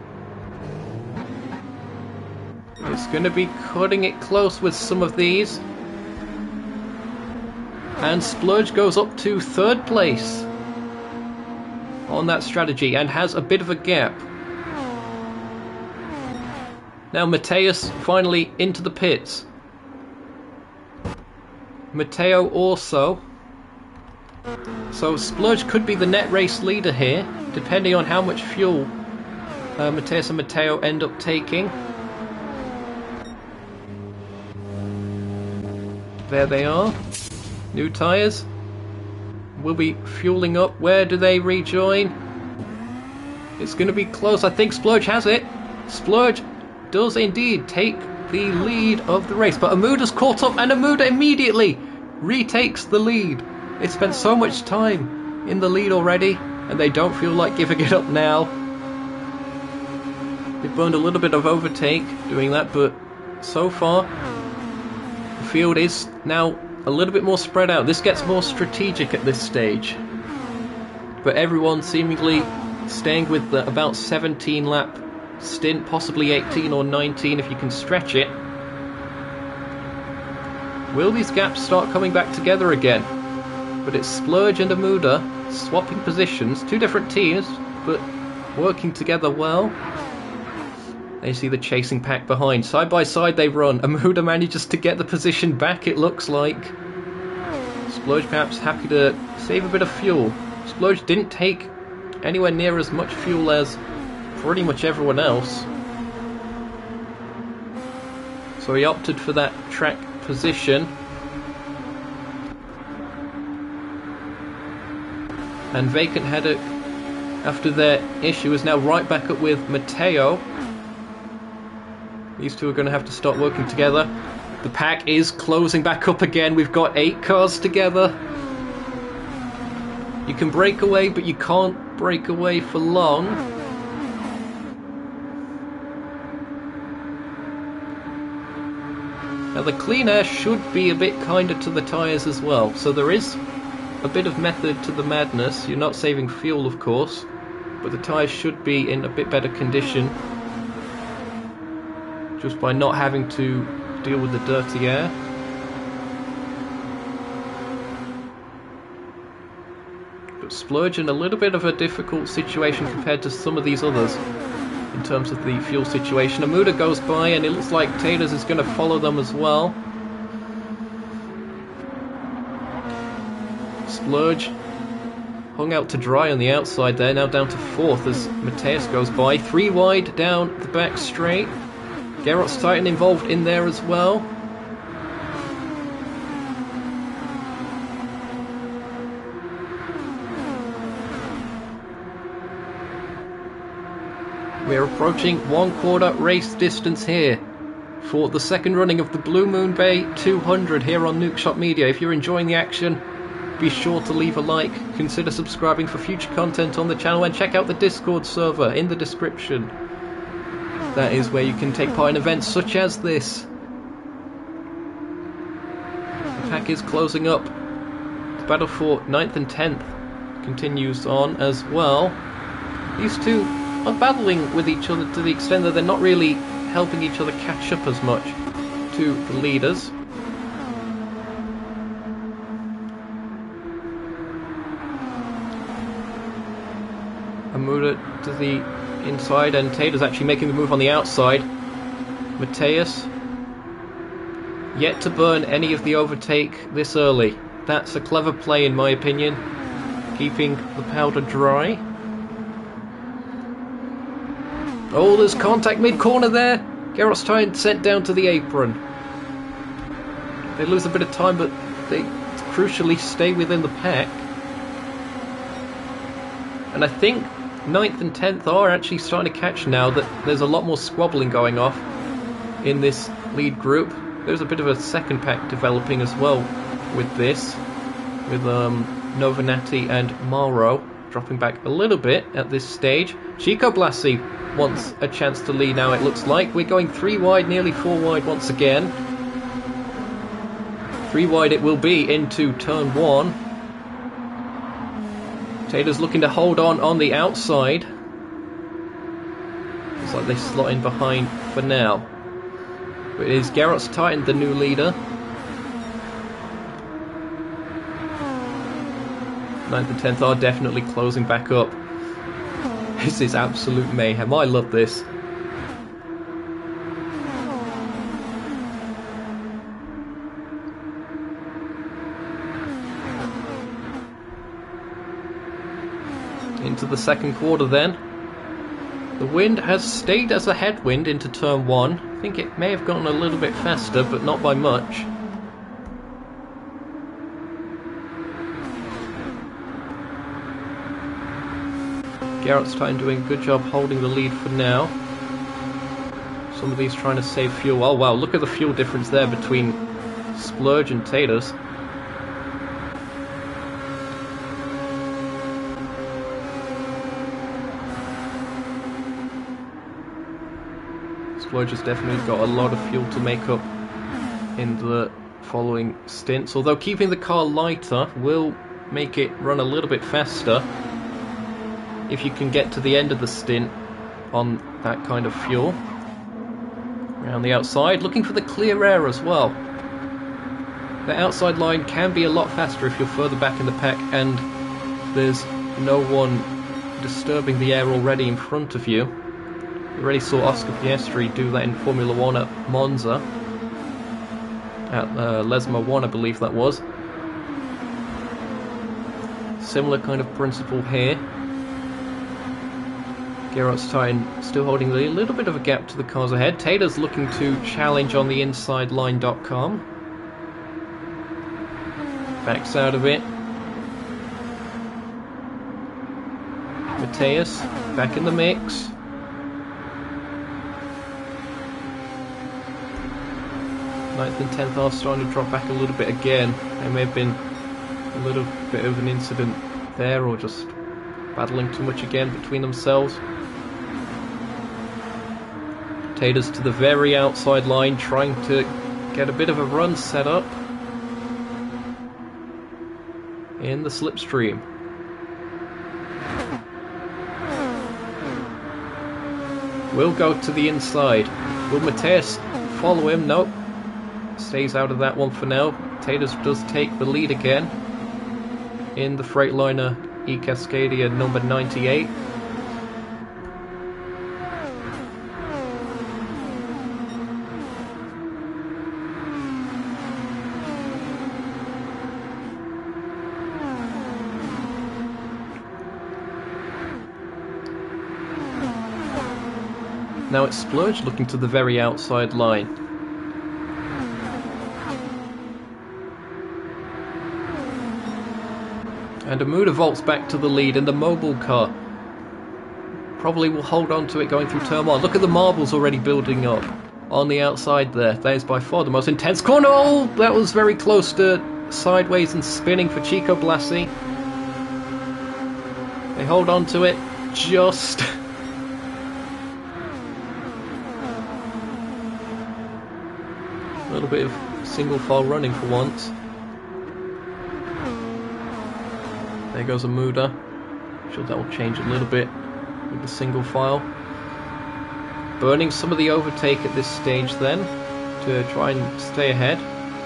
It's going to be cutting it close with some of these. And Splurge goes up to 3rd place on that strategy and has a bit of a gap. Now Mateus finally into the pits. Matteo also. So Splurge could be the net race leader here, depending on how much fuel Mateus and Matteo end up taking. There they are. New tyres. Will be fueling up. Where do they rejoin? It's going to be close. I think Splurge has it. Splurge does indeed take the lead of the race. But Amuda's caught up and Amuda immediately retakes the lead. They spent so much time in the lead already and they don't feel like giving it up now. They burned a little bit of overtake doing that, but so far the field is now a little bit more spread out. This gets more strategic at this stage. But everyone seemingly staying with the about 17 lap stint, possibly 18 or 19 if you can stretch it. Will these gaps start coming back together again? But it's Splurge and Amuda swapping positions. 2 different teams, but working together well. They see the chasing pack behind. Side by side they run. Amuda manages to get the position back, it looks like. Splurge perhaps happy to save a bit of fuel. Splurge didn't take anywhere near as much fuel as pretty much everyone else. So he opted for that track position. And Vacant Haddock, after their issue, is now right back up with Matteo. These two are going to have to start working together. The pack is closing back up again. We've got 8 cars together. You can break away, but you can't break away for long. Now the clean air should be a bit kinder to the tyres as well. So there is a bit of method to the madness. You're not saving fuel, of course, but the tyres should be in a bit better condition just by not having to deal with the dirty air. But Splurge in a little bit of a difficult situation compared to some of these others in terms of the fuel situation. Amuda goes by and it looks like Taters is going to follow them as well. Splurge hung out to dry on the outside there, now down to 4th as Mateus goes by. 3 wide down the back straight. Gerard's Titan involved in there as well. We're approaching 1/4 race distance here for the second running of the Blue Moon Bay 200 here on Nukeshot Media. If you're enjoying the action, be sure to leave a like, consider subscribing for future content on the channel, and check out the Discord server in the description. That is where you can take part in events such as this. The pack is closing up. The battle for 9th and 10th continues on as well. These two are battling with each other to the extent that they're not really helping each other catch up as much to the leaders. Amuda to the inside, and Tater's actually making the move on the outside. Mateus yet to burn any of the overtake this early. That's a clever play in my opinion, keeping the powder dry. Oh, there's contact mid-corner there. Gerard's Titan sent down to the apron. They lose a bit of time, but they crucially stay within the pack. And I think 9th and 10th are actually starting to catch now that there's a lot more squabbling going off in this lead group. There's a bit of a second pack developing as well with this, with Novanati and Malro dropping back a little bit at this stage. Chico Blasi wants a chance to lead now, it looks like. We're going 3 wide, nearly 4 wide once again. 3 wide it will be into turn 1. Tater's looking to hold on the outside. Looks like they slot in behind for now. But it is Gerard's Titan, the new leader. 9th and 10th are definitely closing back up. This is absolute mayhem. I love this. Into the second quarter then. The wind has stayed as a headwind into turn 1. I think it may have gotten a little bit faster, but not by much. Gerard's Titan doing a good job holding the lead for now. Some of these trying to save fuel. Oh wow, look at the fuel difference there between Splurge and Taters. Splurge has definitely got a lot of fuel to make up in the following stints, although keeping the car lighter will make it run a little bit faster if you can get to the end of the stint on that kind of fuel. Around the outside, looking for the clear air as well. The outside line can be a lot faster if you're further back in the pack and there's no one disturbing the air already in front of you. We already saw Oscar Piastri do that in Formula 1 at Monza, at Lesmo 1 I believe that was. Similar kind of principle here. Gerard's Titan still holding a little bit of a gap to the cars ahead. Tater's looking to challenge on the inside line.com. Backs out of it. Mateus back in the mix. 9th and 10th are starting to drop back a little bit again. There may have been a little bit of an incident there, or just battling too much again between themselves. Taters to the very outside line, trying to get a bit of a run set up. in the slipstream. Will go to the inside. Will Mateus follow him? Nope. Stays out of that one for now. Mateus does take the lead again in the Freightliner E-Cascadia number 98. Now it's Splurge looking to the very outside line. And Amuda vaults back to the lead in the mobile car. Probably will hold on to it going through turn 1. Look at the marbles already building up on the outside there. That is by far the most intense corner. Oh, that was very close to sideways and spinning for Chico Blasi. They hold on to it just... A little bit of single file running for once. There goes Amuda. I'm sure that will change a little bit with the single file. Burning some of the overtake at this stage then to try and stay ahead.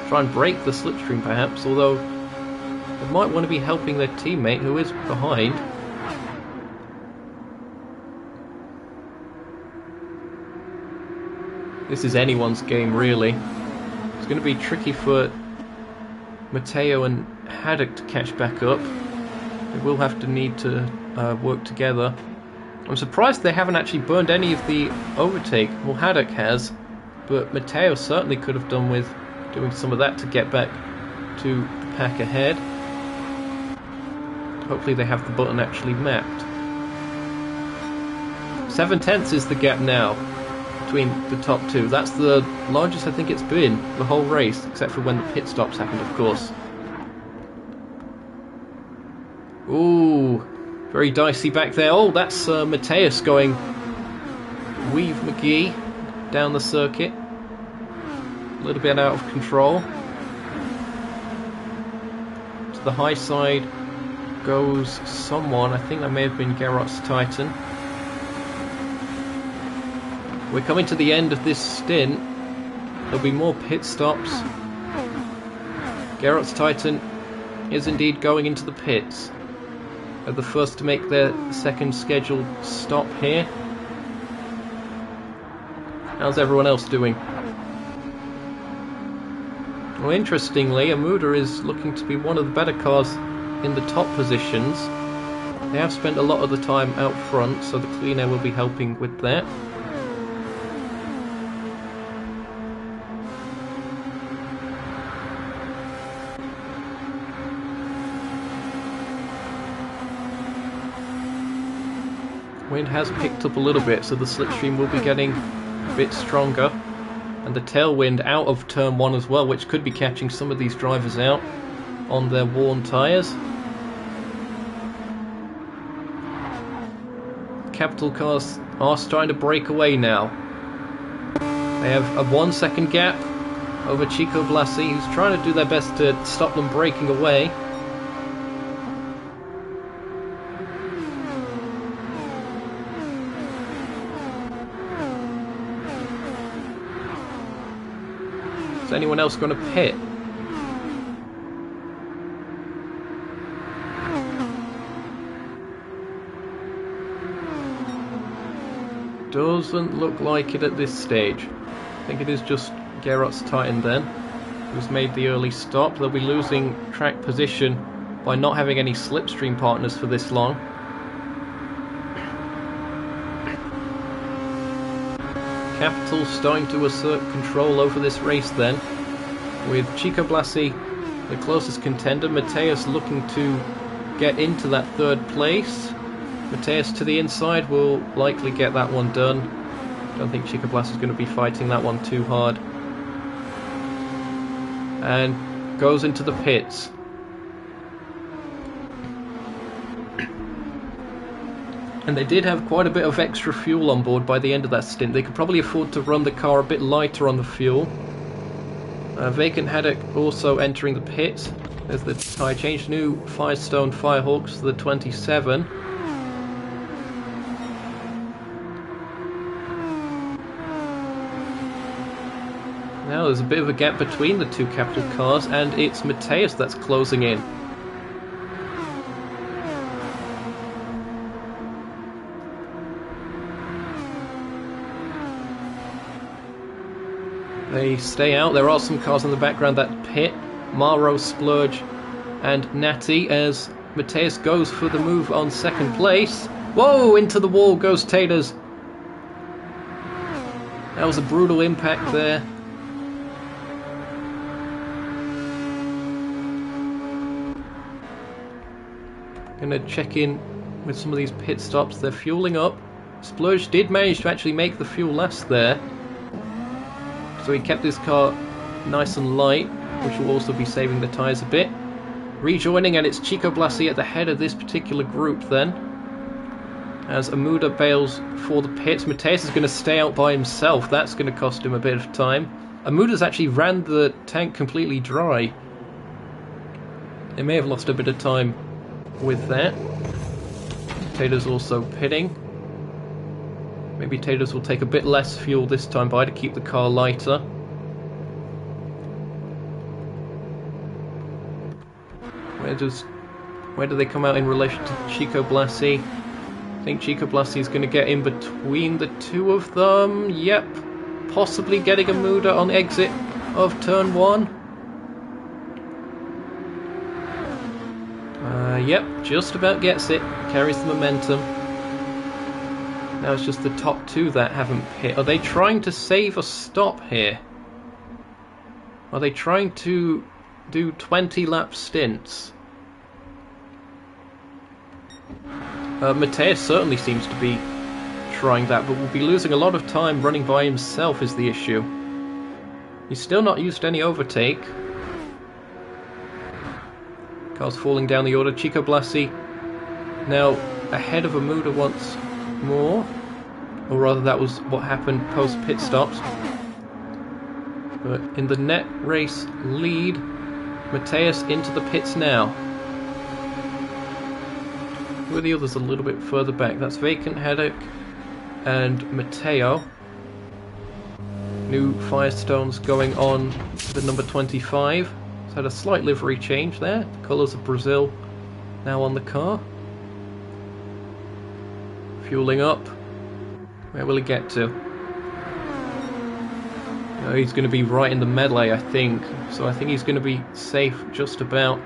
Try and break the slipstream perhaps, although they might want to be helping their teammate who is behind. This is anyone's game really. It's going to be tricky for Matteo and Haddock to catch back up. They will have to need to work together. I'm surprised they haven't actually burned any of the overtake. Well, Haddock has, but Matteo certainly could have done with doing some of that to get back to the pack ahead. Hopefully they have the button actually mapped. 7/10 is the gap now between the top two. That's the largest I think it's been the whole race, except for when the pit stops happened, of course. Ooh, very dicey back there. Oh, that's Mateus going Weave McGee down the circuit. A little bit out of control. To the high side goes someone. I think that may have been Gerard's Titan. We're coming to the end of this stint. There'll be more pit stops. Gerard's Titan is indeed going into the pits. They're the first to make their second scheduled stop here. How's everyone else doing? Well, interestingly, Amuda is looking to be one of the better cars in the top positions. They have spent a lot of the time out front, so the clean air will be helping with that. Wind has picked up a little bit, so the slipstream will be getting a bit stronger. And the tailwind out of turn 1 as well, which could be catching some of these drivers out on their worn tyres. Capital cars are starting to break away now. They have a 1 second gap over Chico Blasi, who's trying to do their best to stop them breaking away. Is anyone else going to pit? Doesn't look like it at this stage. I think it is just Gerard's Titan then, who's made the early stop. They'll be losing track position by not having any slipstream partners for this long. Capital starting to assert control over this race then, with Chico Blasi the closest contender. Mateus looking to get into that third place. Mateus to the inside will likely get that one done. Don't think Chico Blasi is going to be fighting that one too hard. And goes into the pits. And they did have quite a bit of extra fuel on board by the end of that stint. They could probably afford to run the car a bit lighter on the fuel. Vacant Haddock also entering the pits. There's the tyre change. New Firestone Firehawks to the 27. Now there's a bit of a gap between the two capital cars, and it's Mateus that's closing in. They stay out. There are some cars in the background that pit. Maro, Splurge and Natty as Mateus goes for the move on second place. Whoa! Into the wall goes Taters. That was a brutal impact there. Gonna check in with some of these pit stops. They're fueling up. Splurge did manage to actually make the fuel last there, so he kept his car nice and light, which will also be saving the tyres a bit. Rejoining, and it's Chico Blasi at the head of this particular group then, as Amuda bails for the pits. Mateus is going to stay out by himself. That's going to cost him a bit of time. Amuda's actually ran the tank completely dry. They may have lost a bit of time with that. Taters also pitting. Maybe Taters will take a bit less fuel this time by to keep the car lighter. Where do they come out in relation to Chico Blasi? I think Chico Blasi is going to get in between the two of them. Yep. Possibly getting a Muda on exit of turn 1. Yep, just about gets it. Carries the momentum. Now it's just the top two that haven't hit. Are they trying to save a stop here? Are they trying to do 20 lap stints? Mateus certainly seems to be trying that, but will be losing a lot of time running by himself is the issue. He's still not used any overtake. Car's falling down the order. Chico Blasi now ahead of Amuda once more. Or rather, that was what happened post pit stops. But in the net race lead, Mateus into the pits now. Who are the others a little bit further back? That's Vacant, Haddock and Mateo. New Firestones going on the number 25. It's had a slight livery change there. The colours of Brazil now on the car. Fueling up. Where will he get to? No, he's going to be right in the melee, I think. So I think he's going to be safe just about.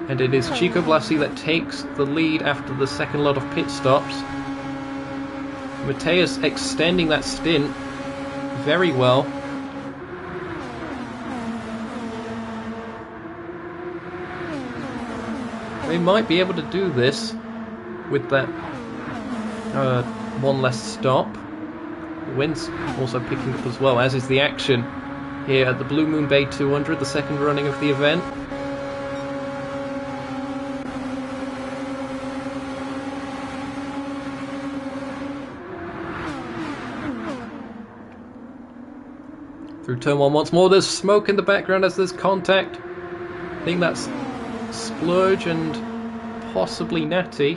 And it is Chico Blasi that takes the lead after the second lot of pit stops. Mateus extending that stint very well. They might be able to do this with that one less stop. The wind's also picking up as well, as is the action here at the Blue Moon Bay 200, the second running of the event. Through turn 1 once more. There's smoke in the background as there's contact. I think that's Splurge and possibly Natty.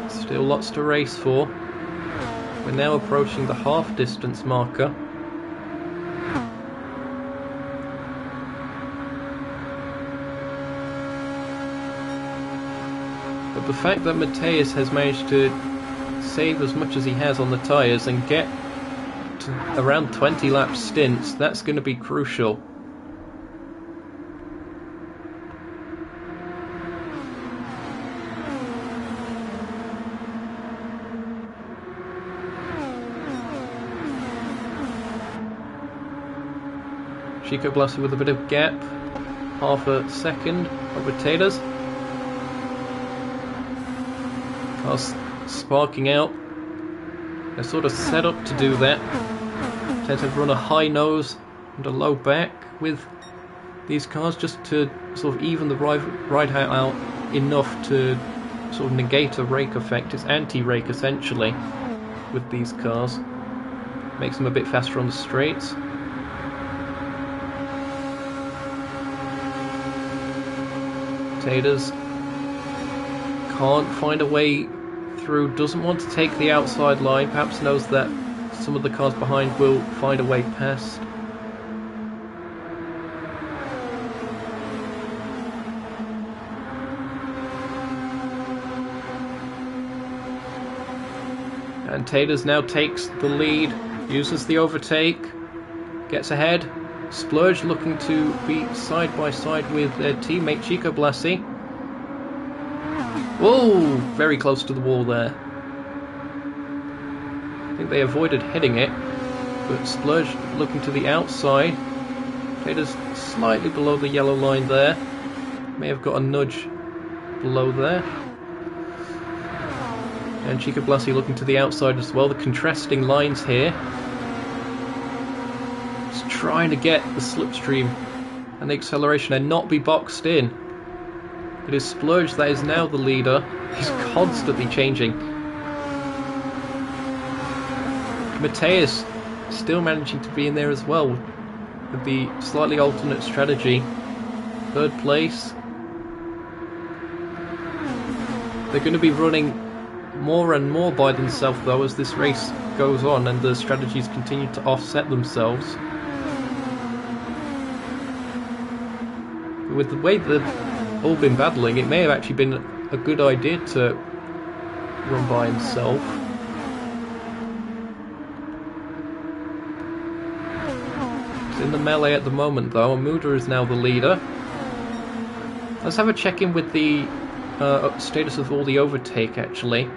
Still lots to race for. We're now approaching the half distance marker. But the fact that Mateus has managed to save as much as he has on the tyres and get to around 20 lap stints, that's going to be crucial. Chico Blasi with a bit of gap, half a second over Taters. Car's sparking out. They're sort of set up to do that. Tend to run a high nose and a low back with these cars just to sort of even the ride height out enough to sort of negate a rake effect. It's anti-rake essentially with these cars. Makes them a bit faster on the straights. Taters can't find a way through, doesn't want to take the outside line, perhaps knows that some of the cars behind will find a way past. And Taters now takes the lead, uses the overtake, gets ahead. Splurge looking to be side by side with their teammate Chico Blasi. Whoa! Very close to the wall there. I think they avoided hitting it, but Splurge looking to the outside. Taters slightly below the yellow line there. May have got a nudge below there. And Chico Blasi looking to the outside as well. The contrasting lines here. Just trying to get the slipstream and the acceleration and not be boxed in. It is Splurge that is now the leader. He's constantly changing. Mateus still managing to be in there as well with the slightly alternate strategy. Third place. They're going to be running more and more by themselves though as this race goes on and the strategies continue to offset themselves. With the way they've all been battling, it may have actually been a good idea to run by himself. He's in the melee at the moment though. Amuda is now the leader. Let's have a check-in with the status of all the overtake actually.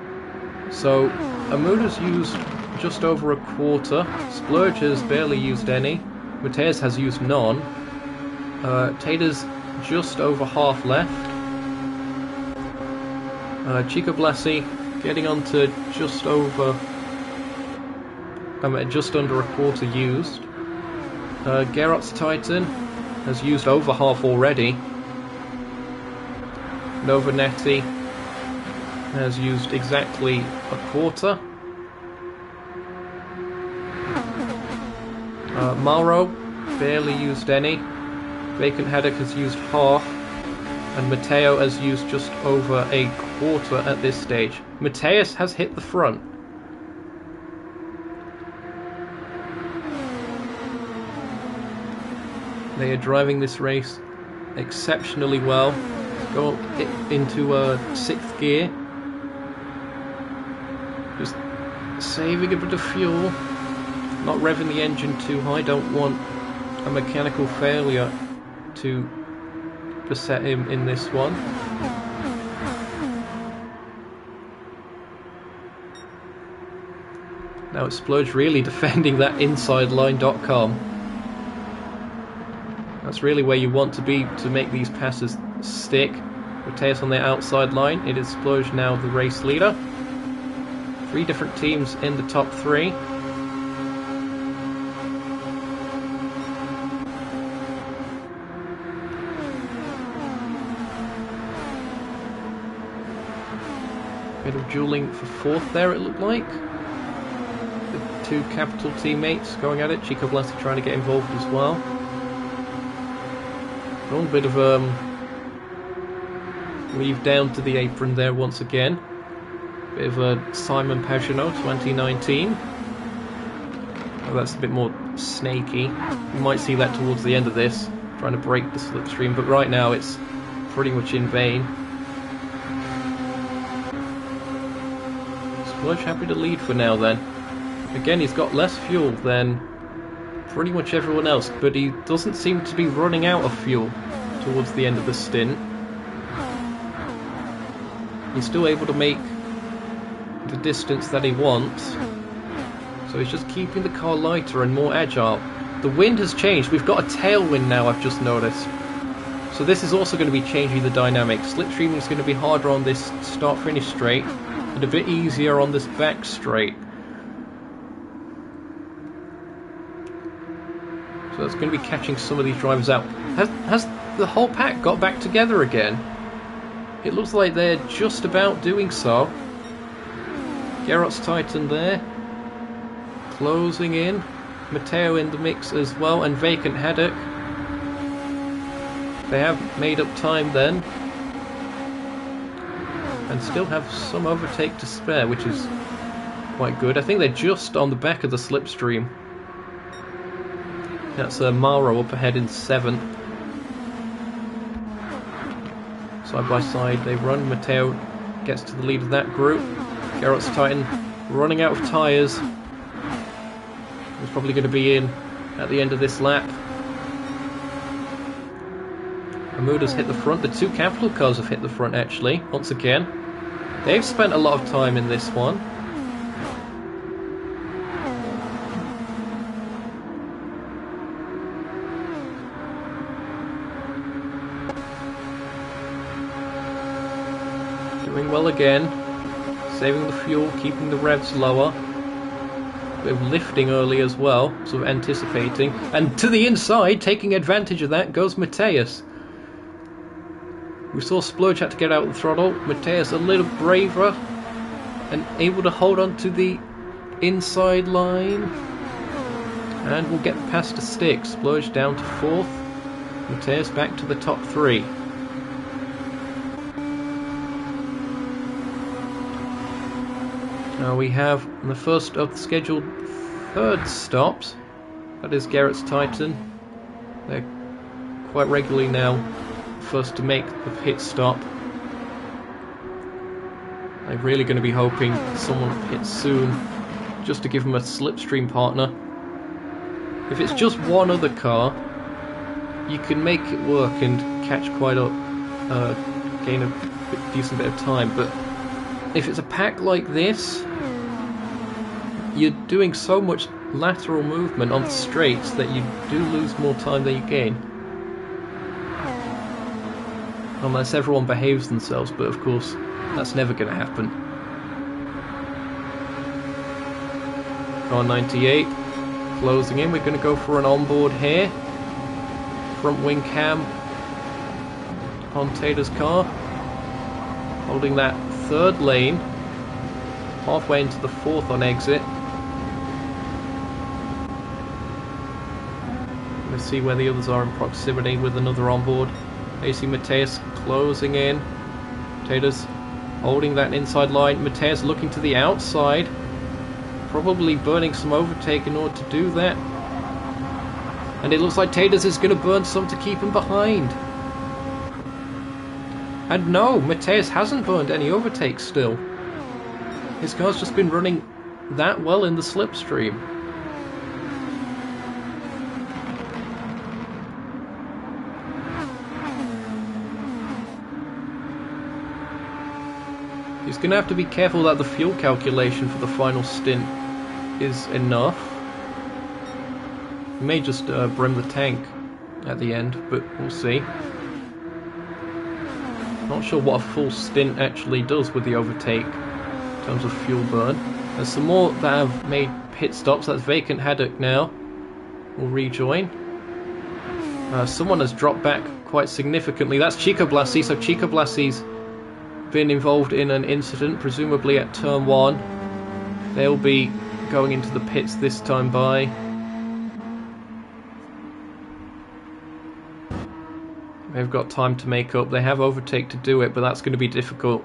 So Amuda's used just over a quarter, Splurge has barely used any, Mateus has used none, Taters just over half left, Chico Blasi getting on to just over, just under a quarter used, Gerard's Titan has used over half already, Nova Netti has used exactly a quarter. Mauro barely used any. Vacant Haddock has used half. And Matteo has used just over a quarter at this stage. Mateus has hit the front. They are driving this race exceptionally well. Go into 6th gear. Just saving a bit of fuel, not revving the engine too high, don't want a mechanical failure to beset him in this one. Now it's Splurge really defending that insideline.com. That's really where you want to be to make these passes stick. Mateus on the outside line. It is Splurge now the race leader. 3 different teams in the top 3. Bit of dueling for 4th there, it looked like. The 2 Capital teammates going at it. Chico Blasi trying to get involved as well. A little bit of weave down to the apron there once again. Bit of a Simon Pagenaud 2019. Oh, that's a bit more snaky. You might see that towards the end of this, trying to break the slipstream, but right now it's pretty much in vain. Splurge happy to lead for now then. Again, he's got less fuel than pretty much everyone else, but he doesn't seem to be running out of fuel towards the end of the stint. He's still able to make the distance that he wants, so he's just keeping the car lighter and more agile. The wind has changed. We've got a tailwind now, I've just noticed, so this is also going to be changing the dynamics. Slipstreaming is going to be harder on this start-finish straight and a bit easier on this back straight. So So that's going to be catching some of these drivers out. Has the whole pack got back together again? It looks like they're just about doing so. Gerart's Titan there. Closing in. Matteo in the mix as well, and Vacant Haddock. They have made up time then. And still have some overtake to spare, which is quite good. I think they're just on the back of the slipstream. That's Mauro up ahead in 7th. Side by side they run. Matteo gets to the lead of that group. Gerart's Titan running out of tyres. He's probably going to be in at the end of this lap. Amuda's hit the front. The 2 capital cars have hit the front actually, once again. They've spent a lot of time in this one. Doing well again. Saving the fuel, keeping the revs lower. Bit of lifting early as well, sort of anticipating. And to the inside, taking advantage of that, goes Mateus. We saw Splurge had to get out of the throttle. Mateus a little braver and able to hold on to the inside line. And we'll get past the stick. Splurge down to 4th. Mateus back to the top 3. Now we have the first of the scheduled 3rd stops. That is Gerart's Titan. They're quite regularly now first to make the pit stop. They're really going to be hoping someone pits soon, just to give them a slipstream partner. If it's just one other car, you can make it work and catch quite a gain a decent bit of time. But if it's a pack like this, you're doing so much lateral movement on the straights that you do lose more time than you gain. Unless everyone behaves themselves, but of course that's never going to happen. Car 98 closing in. We're going to go for an onboard here. Front wing cam on Taylor's car, holding that 3rd lane, halfway into the 4th on exit. Let's see where the others are in proximity with another onboard. You see Mateus closing in. Taylor's holding that inside line. Mateus looking to the outside, probably burning some overtake in order to do that. And it looks like Taylor's is going to burn some to keep him behind. And no, Mateus hasn't burned any overtake still. His car's just been running that well in the slipstream. He's going to have to be careful that the fuel calculation for the final stint is enough. He may just brim the tank at the end, but we'll see. Not sure what a full stint actually does with the overtake in terms of fuel burn. There's some more that have made pit stops. That's Vacant Haddock now. We'll rejoin. Someone has dropped back quite significantly. That's Chico Blasi. So Chico Blasi's been involved in an incident, presumably at turn 1. They'll be going into the pits this time by. They've got time to make up. They have overtake to do it, but that's going to be difficult.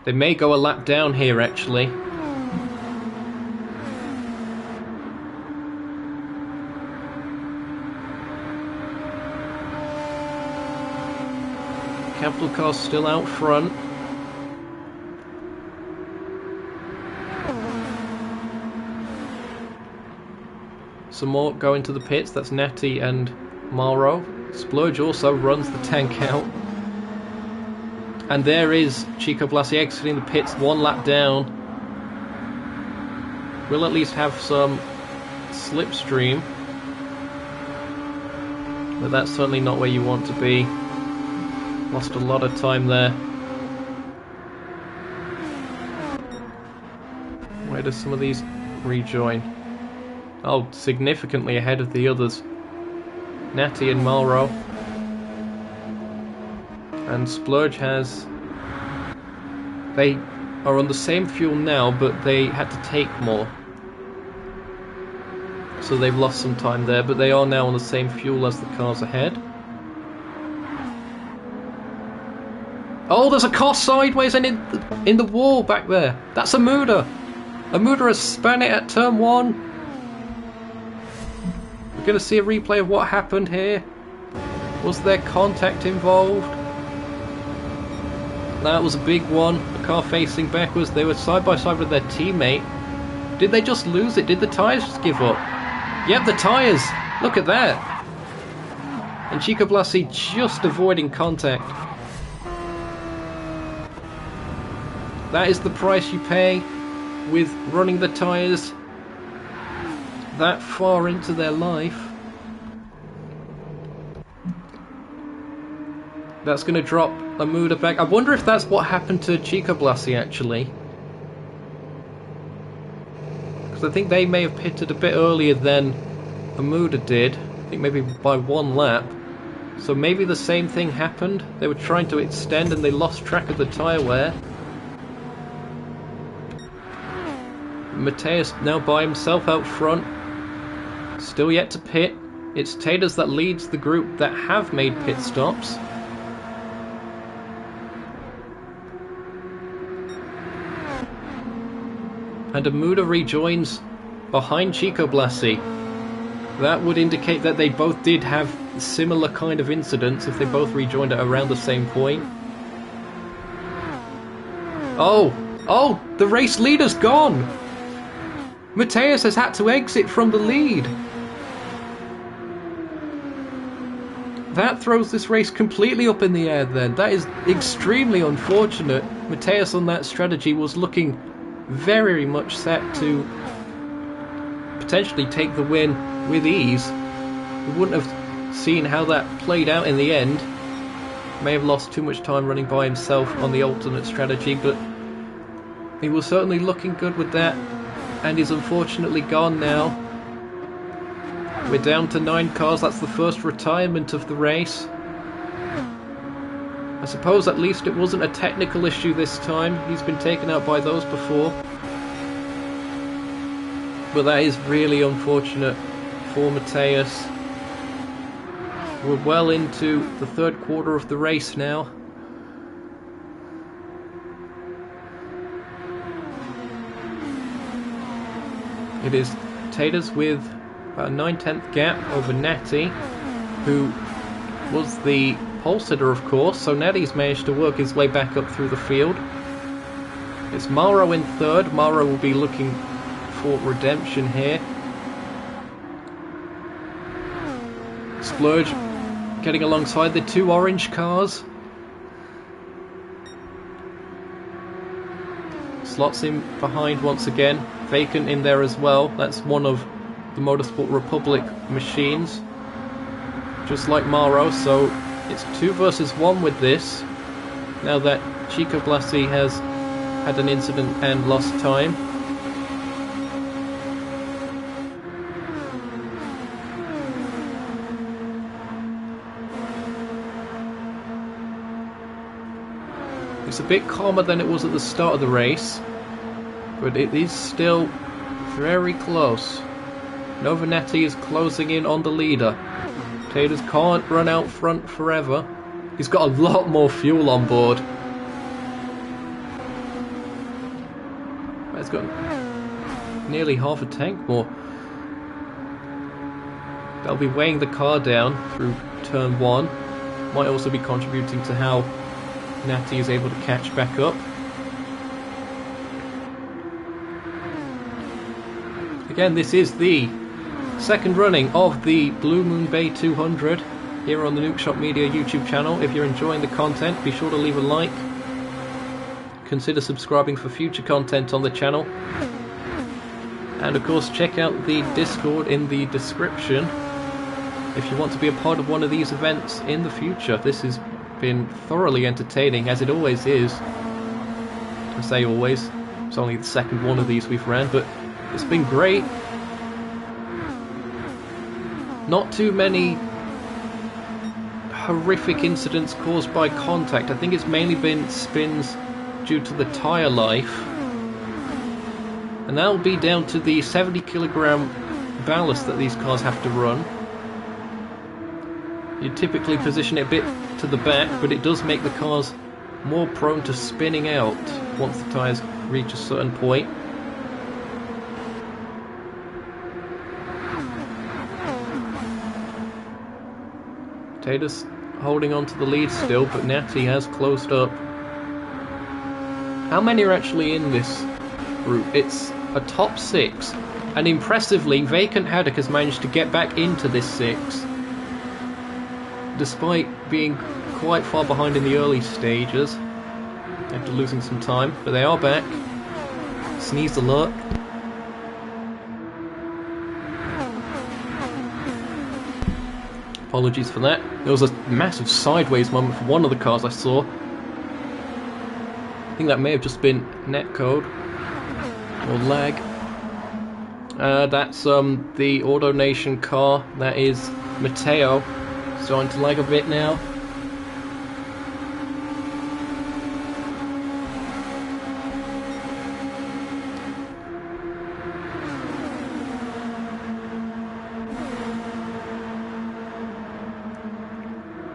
They may go a lap down here actually. Capital car's still out front. Some more go into the pits. That's Natty and Mauro. Splurge also runs the tank out. And there is Chico Blasi exiting the pits 1 lap down. We'll at least have some slipstream. But that's certainly not where you want to be. Lost a lot of time there. Where do some of these rejoin? Oh, significantly ahead of the others. Natty and Malro. And Splurge has... They are on the same fuel now, but they had to take more. So they've lost some time there, but they are now on the same fuel as the cars ahead. Oh, there's a car sideways and in the wall back there. That's a Muda. A Muda has spun it at turn 1. We're going to see a replay of what happened here. Was there contact involved? That was a big one. The car facing backwards. They were side by side with their teammate. Did they just lose it? Did the tyres just give up? Yep, the tyres. Look at that. And Chico Blasi just avoiding contact. That is the price you pay with running the tyres that far into their life. That's going to drop a Muda back. I wonder if that's what happened to Chico Blasi actually. Because I think they may have pitted a bit earlier than Muda did. I think maybe by 1 lap. So maybe the same thing happened. They were trying to extend and they lost track of the tyre wear. Mateus now by himself out front. Still yet to pit. It's Taters that leads the group that have made pit stops. And Amuda rejoins behind Chico Blasi. That would indicate that they both did have similar kind of incidents if they both rejoined at around the same point. Oh, the race leader's gone! Mateus has had to exit from the lead. That throws this race completely up in the air then. That is extremely unfortunate. Mateus on that strategy was looking very much set to potentially take the win with ease. We wouldn't have seen how that played out in the end. May have lost too much time running by himself on the alternate strategy, but he was certainly looking good with that, and he's unfortunately gone now. We're down to 9 cars. That's the first retirement of the race. I suppose at least it wasn't a technical issue this time. He's been taken out by those before. But that is really unfortunate for Mateus. We're well into the third quarter of the race now. It is Taters with about a 9/10 gap over Natty, who was the pole sitter, of course, so Natty's managed to work his way back up through the field. It's Mauro in third. Mauro will be looking for redemption here. Splurge getting alongside the 2 orange cars. Slots in behind once again. Vacant in there as well. That's one of the Motorsport Republic machines, just like Mauro, so it's 2 versus 1 with this, now that Chico Blasi has had an incident and lost time. It's a bit calmer than it was at the start of the race, but it is still very close. Novanetti is closing in on the leader. Taters can't run out front forever. He's got a lot more fuel on board. He's got nearly half a tank more. They'll be weighing the car down through turn 1. Might also be contributing to how Natty is able to catch back up. Again, this is the second running of the Blue Moon Bay 200 here on the Nukeshot Media YouTube channel. If you're enjoying the content, be sure to leave a like. Consider subscribing for future content on the channel. And of course, check out the Discord in the description if you want to be a part of one of these events in the future. This has been thoroughly entertaining, as it always is. I say always, it's only the second one of these we've ran, but it's been great. Not too many horrific incidents caused by contact. I think it's mainly been spins due to the tyre life. And that'll be down to the 70 kilogram ballast that these cars have to run. You typically position it a bit to the back, but it does make the cars more prone to spinning out once the tyres reach a certain point. Taylor's holding on to the lead still, but Natty has closed up. How many are actually in this group? It's a top 6, and impressively, Vacant Haddock has managed to get back into this 6, despite being quite far behind in the early stages, after losing some time, but they are back. Sneeze alert. Apologies for that. There was a massive sideways moment for one of the cars I saw. I think that may have just been netcode or lag. That's the AutoNation car. That is Matteo. Starting to lag a bit now.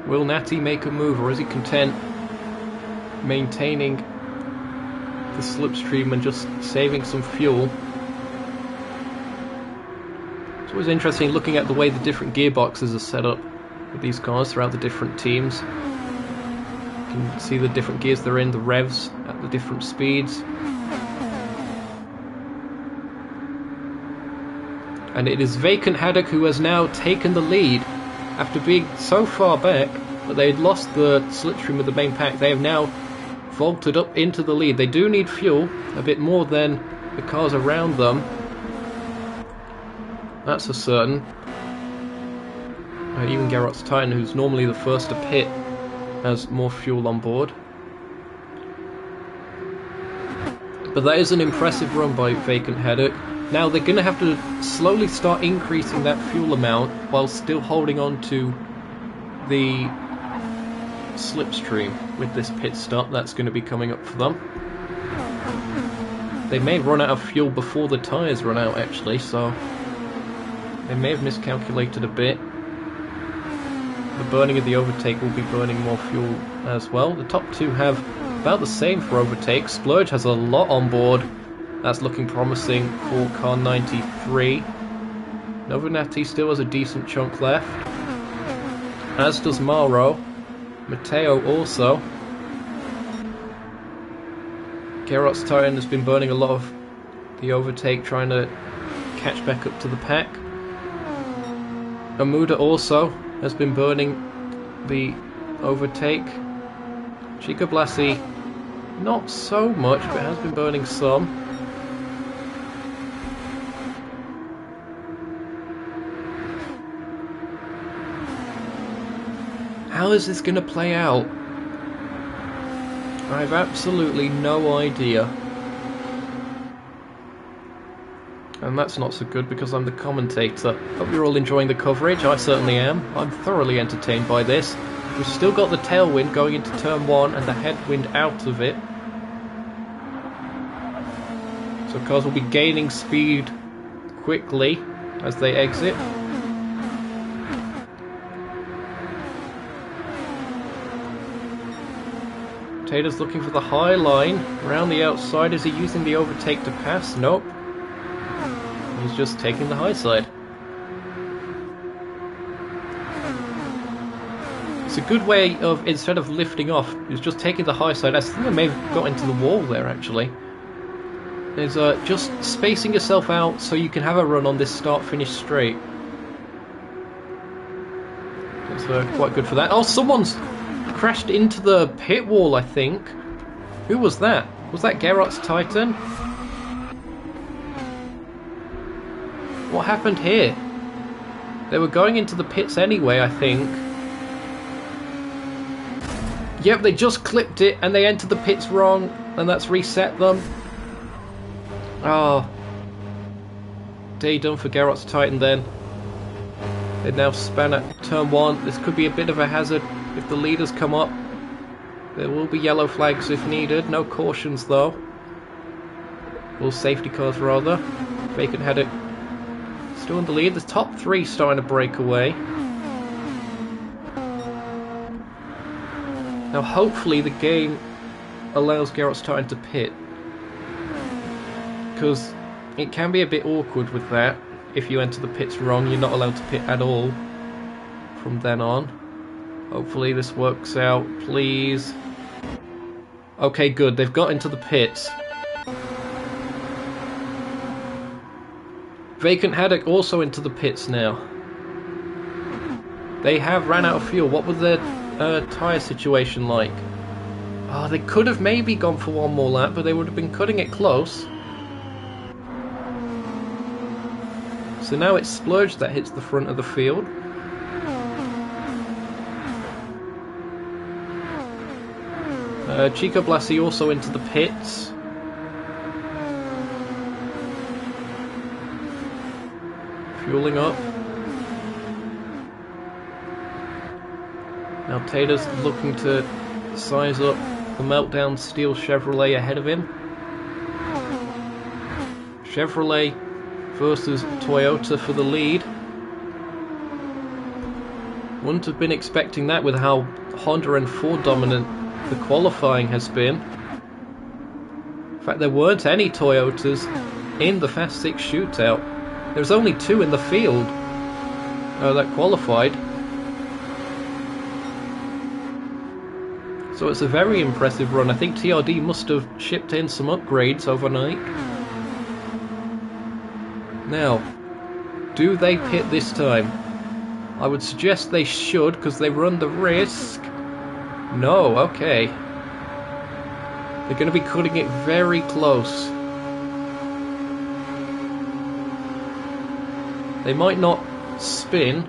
Will Natty make a move, or is he content maintaining the slipstream and just saving some fuel? It's always interesting looking at the way the different gearboxes are set up with these cars throughout the different teams. You can see the different gears they're in, the revs at the different speeds. And it is Vacant Haddock who has now taken the lead. After being so far back, but they had lost the slipstream of the main pack, they have now vaulted up into the lead. They do need fuel, a bit more than the cars around them. That's for certain. Even Garrett's Titan, who's normally the first to pit, has more fuel on board. But that is an impressive run by Vacant Haddock. Now they're going to have to slowly start increasing that fuel amount while still holding on to the slipstream with this pit stop that's going to be coming up for them. They may run out of fuel before the tyres run out actually, so they may have miscalculated a bit. The burning of the overtake will be burning more fuel as well. The top 2 have about the same for overtake. Splurge has a lot on board. That's looking promising for car 93. Novanati still has a decent chunk left, as does Mauro. Matteo also. Gerard's Titan has been burning a lot of the overtake, trying to catch back up to the pack. Amuda also has been burning the overtake. Chico Blasi, not so much, but has been burning some. How is this going to play out? I have absolutely no idea. And that's not so good because I'm the commentator. Hope you're all enjoying the coverage. I certainly am. I'm thoroughly entertained by this. We've still got the tailwind going into turn 1 and the headwind out of it. So cars will be gaining speed quickly as they exit. Taylor's looking for the high line around the outside. Is he using the overtake to pass? Nope. He's just taking the high side. It's a good way of, instead of lifting off, he's just taking the high side. I think I may have got into the wall there actually. Is just spacing yourself out so you can have a run on this start-finish straight. It's quite good for that. Oh, someone's crashed into the pit wall, I think. Who was that? Was that Gerard's Titan? What happened here? They were going into the pits anyway, I think. Yep, they just clipped it and they entered the pits wrong, and that's reset them. Oh. Day done for Gerard's Titan then. They now span at turn 1. This could be a bit of a hazard if the leaders come up. There will be yellow flags if needed. No cautions though. Or safety cars rather. Vacant Headache still in the lead. The top three starting to break away. Now hopefully the game allows Gerart's time to pit. Because it can be a bit awkward with that. If you enter the pits wrong, you're not allowed to pit at all from then on. Hopefully this works out, please. Okay, good. They've got into the pits. Vacant Haddock also into the pits now. They have ran out of fuel. What was their tyre situation like? Oh, they could have maybe gone for one more lap, but they would have been cutting it close. So now it's Splurge that hits the front of the field. Chico Blassie also into the pits. Fueling up. Now Tater's looking to size up the Meltdown Steel Chevrolet ahead of him. Chevrolet versus Toyota for the lead. Wouldn't have been expecting that with how Honda and Ford dominant the qualifying has been. In fact, there weren't any Toyotas in the Fast 6 shootout. There's only 2 in the field that qualified. So it's a very impressive run. I think TRD must have shipped in some upgrades overnight. Now, do they pit this time? I would suggest they should, because they run the risk. No, okay. They're going to be cutting it very close. They might not spin.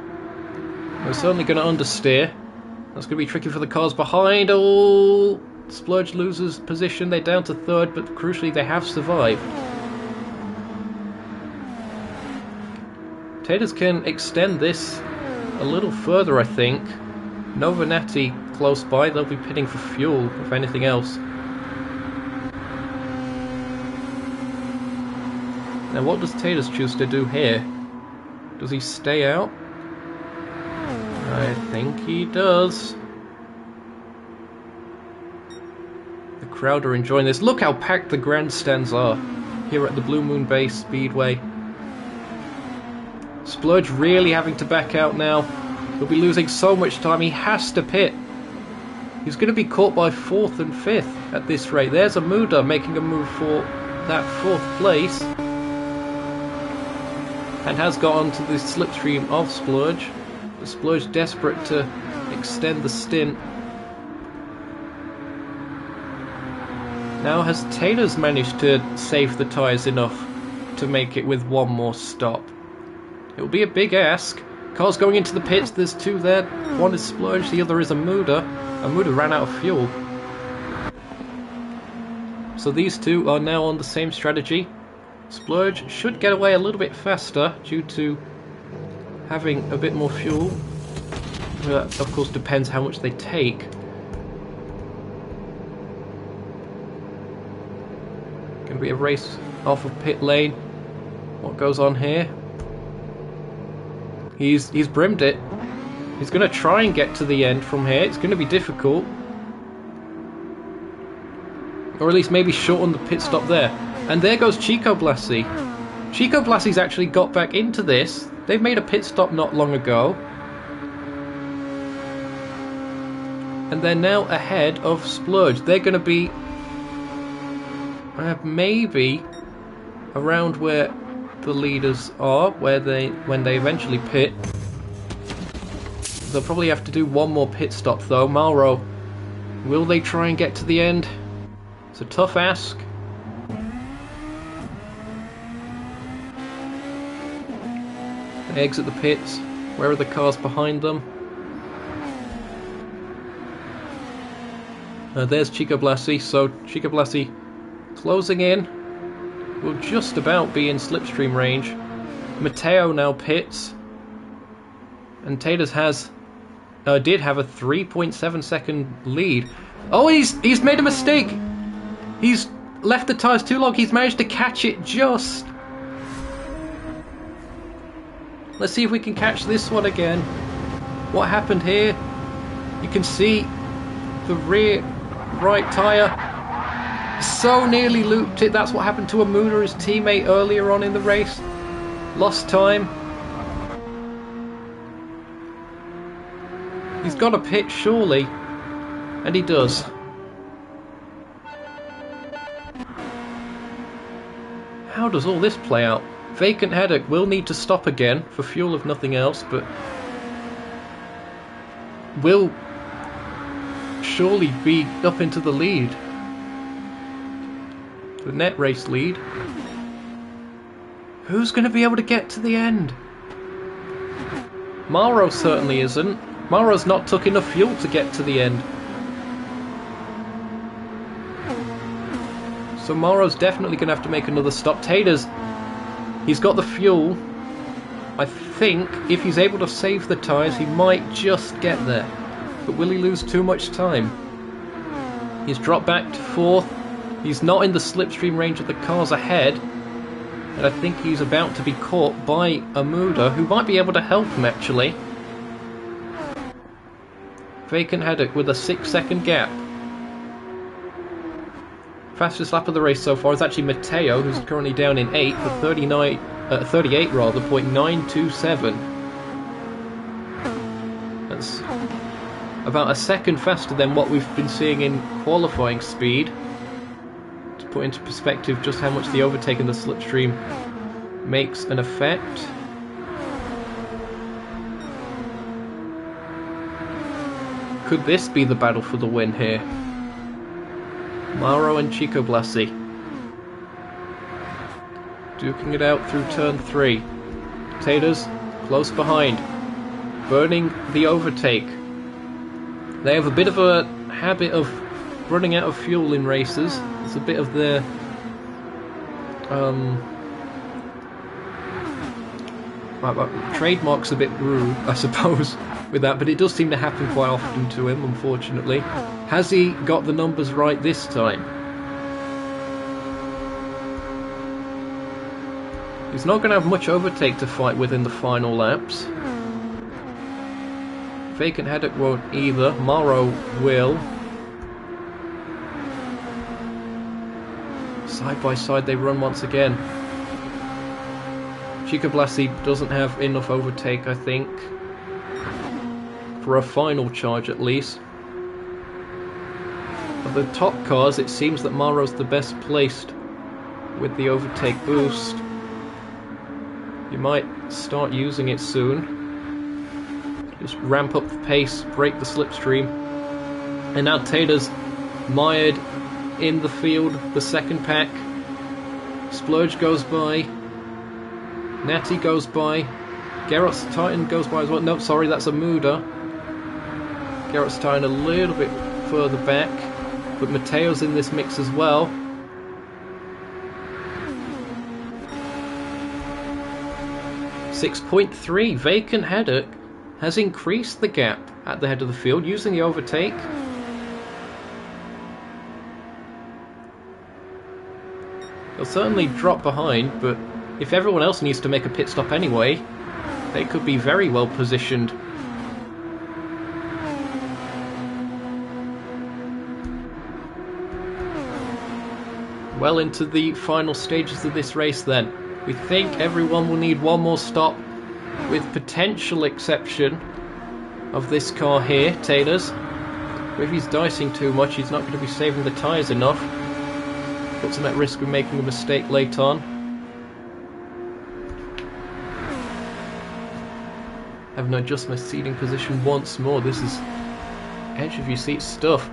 They're certainly going to understeer. That's going to be tricky for the cars behind. Oh, Splurge loses position. They're down to third, but crucially they have survived. Taters can extend this a little further, I think. Novanetti close by. They'll be pitting for fuel, if anything else. Now what does Taters choose to do here? Does he stay out? I think he does. The crowd are enjoying this. Look how packed the grandstands are here at the Blue Moon Bay Speedway. Splurge really having to back out now. He'll be losing so much time. He has to pit. He's going to be caught by 4th and 5th at this rate. There's a Muda making a move for that 4th place. And has got onto the slipstream of Splurge. The Splurge desperate to extend the stint. Now has Taylor's managed to save the tyres enough to make it with one more stop? It will be a big ask. Cars going into the pits, there's 2 there. One is Splurge, the other is a Muda. A Muda ran out of fuel. So these 2 are now on the same strategy. Splurge should get away a little bit faster due to having a bit more fuel. That of course depends how much they take. Gonna be a race off of pit lane. What goes on here? He's brimmed it. He's gonna try and get to the end from here. It's gonna be difficult. Or at least maybe shorten the pit stop there. And there goes Chico Blassie. Chico Blassie's actually got back into this. They've made a pit stop not long ago. And they're now ahead of Splurge. They're going to be maybe around where the leaders are, when they eventually pit. They'll probably have to do one more pit stop though. Malro, will they try and get to the end? It's a tough ask. They exit the pits. Where are the cars behind them? There's Chico Blassie. So Chico Blassie closing in. Will just about be in slipstream range. Matteo now pits. And Taters has did have a 3.7 second lead. Oh, he's made a mistake. He's left the tyres too long. He's managed to catch it just. Let's see if we can catch this one again. What happened here? You can see the rear right tyre so nearly looped it. That's what happened to Amuda, his teammate, earlier on in the race. Lost time. He's got a pit, surely. And he does. How does all this play out? Vacant Haddock will need to stop again for fuel if nothing else, but will surely be up into the lead. The net race lead. Who's going to be able to get to the end? Mauro certainly isn't. Mauro's not took enough fuel to get to the end. So Mauro's definitely going to have to make another stop. Taters, he's got the fuel. I think if he's able to save the tyres, he might just get there. But will he lose too much time? He's dropped back to 4th. He's not in the slipstream range of the cars ahead. And I think he's about to be caught by Amuda, who might be able to help him actually. Vacant Haddock with a 6-second gap. Fastest lap of the race so far is actually Matteo, who's currently down in 8th for 38 rather, 0.927. That's about a second faster than what we've been seeing in qualifying speed. To put into perspective just how much the overtake in the slipstream makes an effect. Could this be the battle for the win here? Mauro and Chico Blasi duking it out through turn 3. Taters close behind, burning the overtake. They have a bit of a habit of running out of fuel in races. It's a bit of their trademark's a bit rude, I suppose, with that, but it does seem to happen quite often to him, unfortunately. Has he got the numbers right this time? He's not going to have much overtake to fight with in the final laps. Vacant Haddock won't either. Mauro will. Side by side they run once again. Chico Blasi doesn't have enough overtake, I think, for a final charge at least. Of the top cars, it seems that Mauro's the best placed with the overtake boost. You might start using it soon. Just ramp up the pace, break the slipstream. And now Taylor's mired in the field, the second pack. Splurge goes by. Natty goes by. Gerrard's Titan goes by as well. No, sorry, that's Amuda. Gerrard's Titan a little bit further back. But Matteo's in this mix as well. .3. Vacant Haddock has increased the gap at the head of the field using the overtake. They'll certainly drop behind, but if everyone else needs to make a pit stop anyway, they could be very well positioned. Well into the final stages of this race then. We think everyone will need one more stop, with potential exception of this car here, Taylor's. If he's dicing too much, he's not going to be saving the tyres enough. Puts him at risk of making a mistake late on. Having to adjust my seating position once more. This is edge of your seat stuff.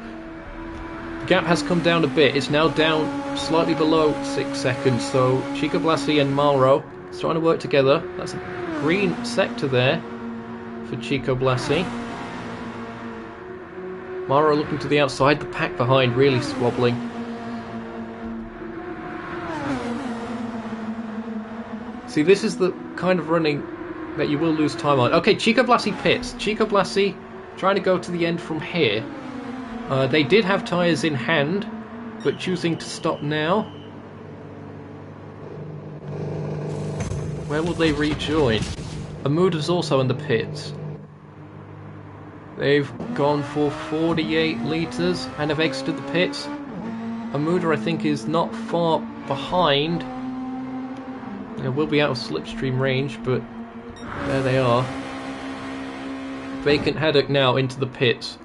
The gap has come down a bit. It's now down slightly below 6 seconds. So Chico Blasi and Mauro starting to work together. That's a green sector there for Chico Blasi. Mauro looking to the outside. The pack behind really squabbling. See, this is the kind of running that you will lose time on. Okay, Chico Blasi pits. Chico Blasi trying to go to the end from here. They did have tyres in hand, but choosing to stop now. Where will they rejoin? Amuda's also in the pits. They've gone for 48 litres and have exited the pits. Amuda, I think, is not far behind. They will be out of slipstream range, but there they are. Vacant Haddock now into the pits.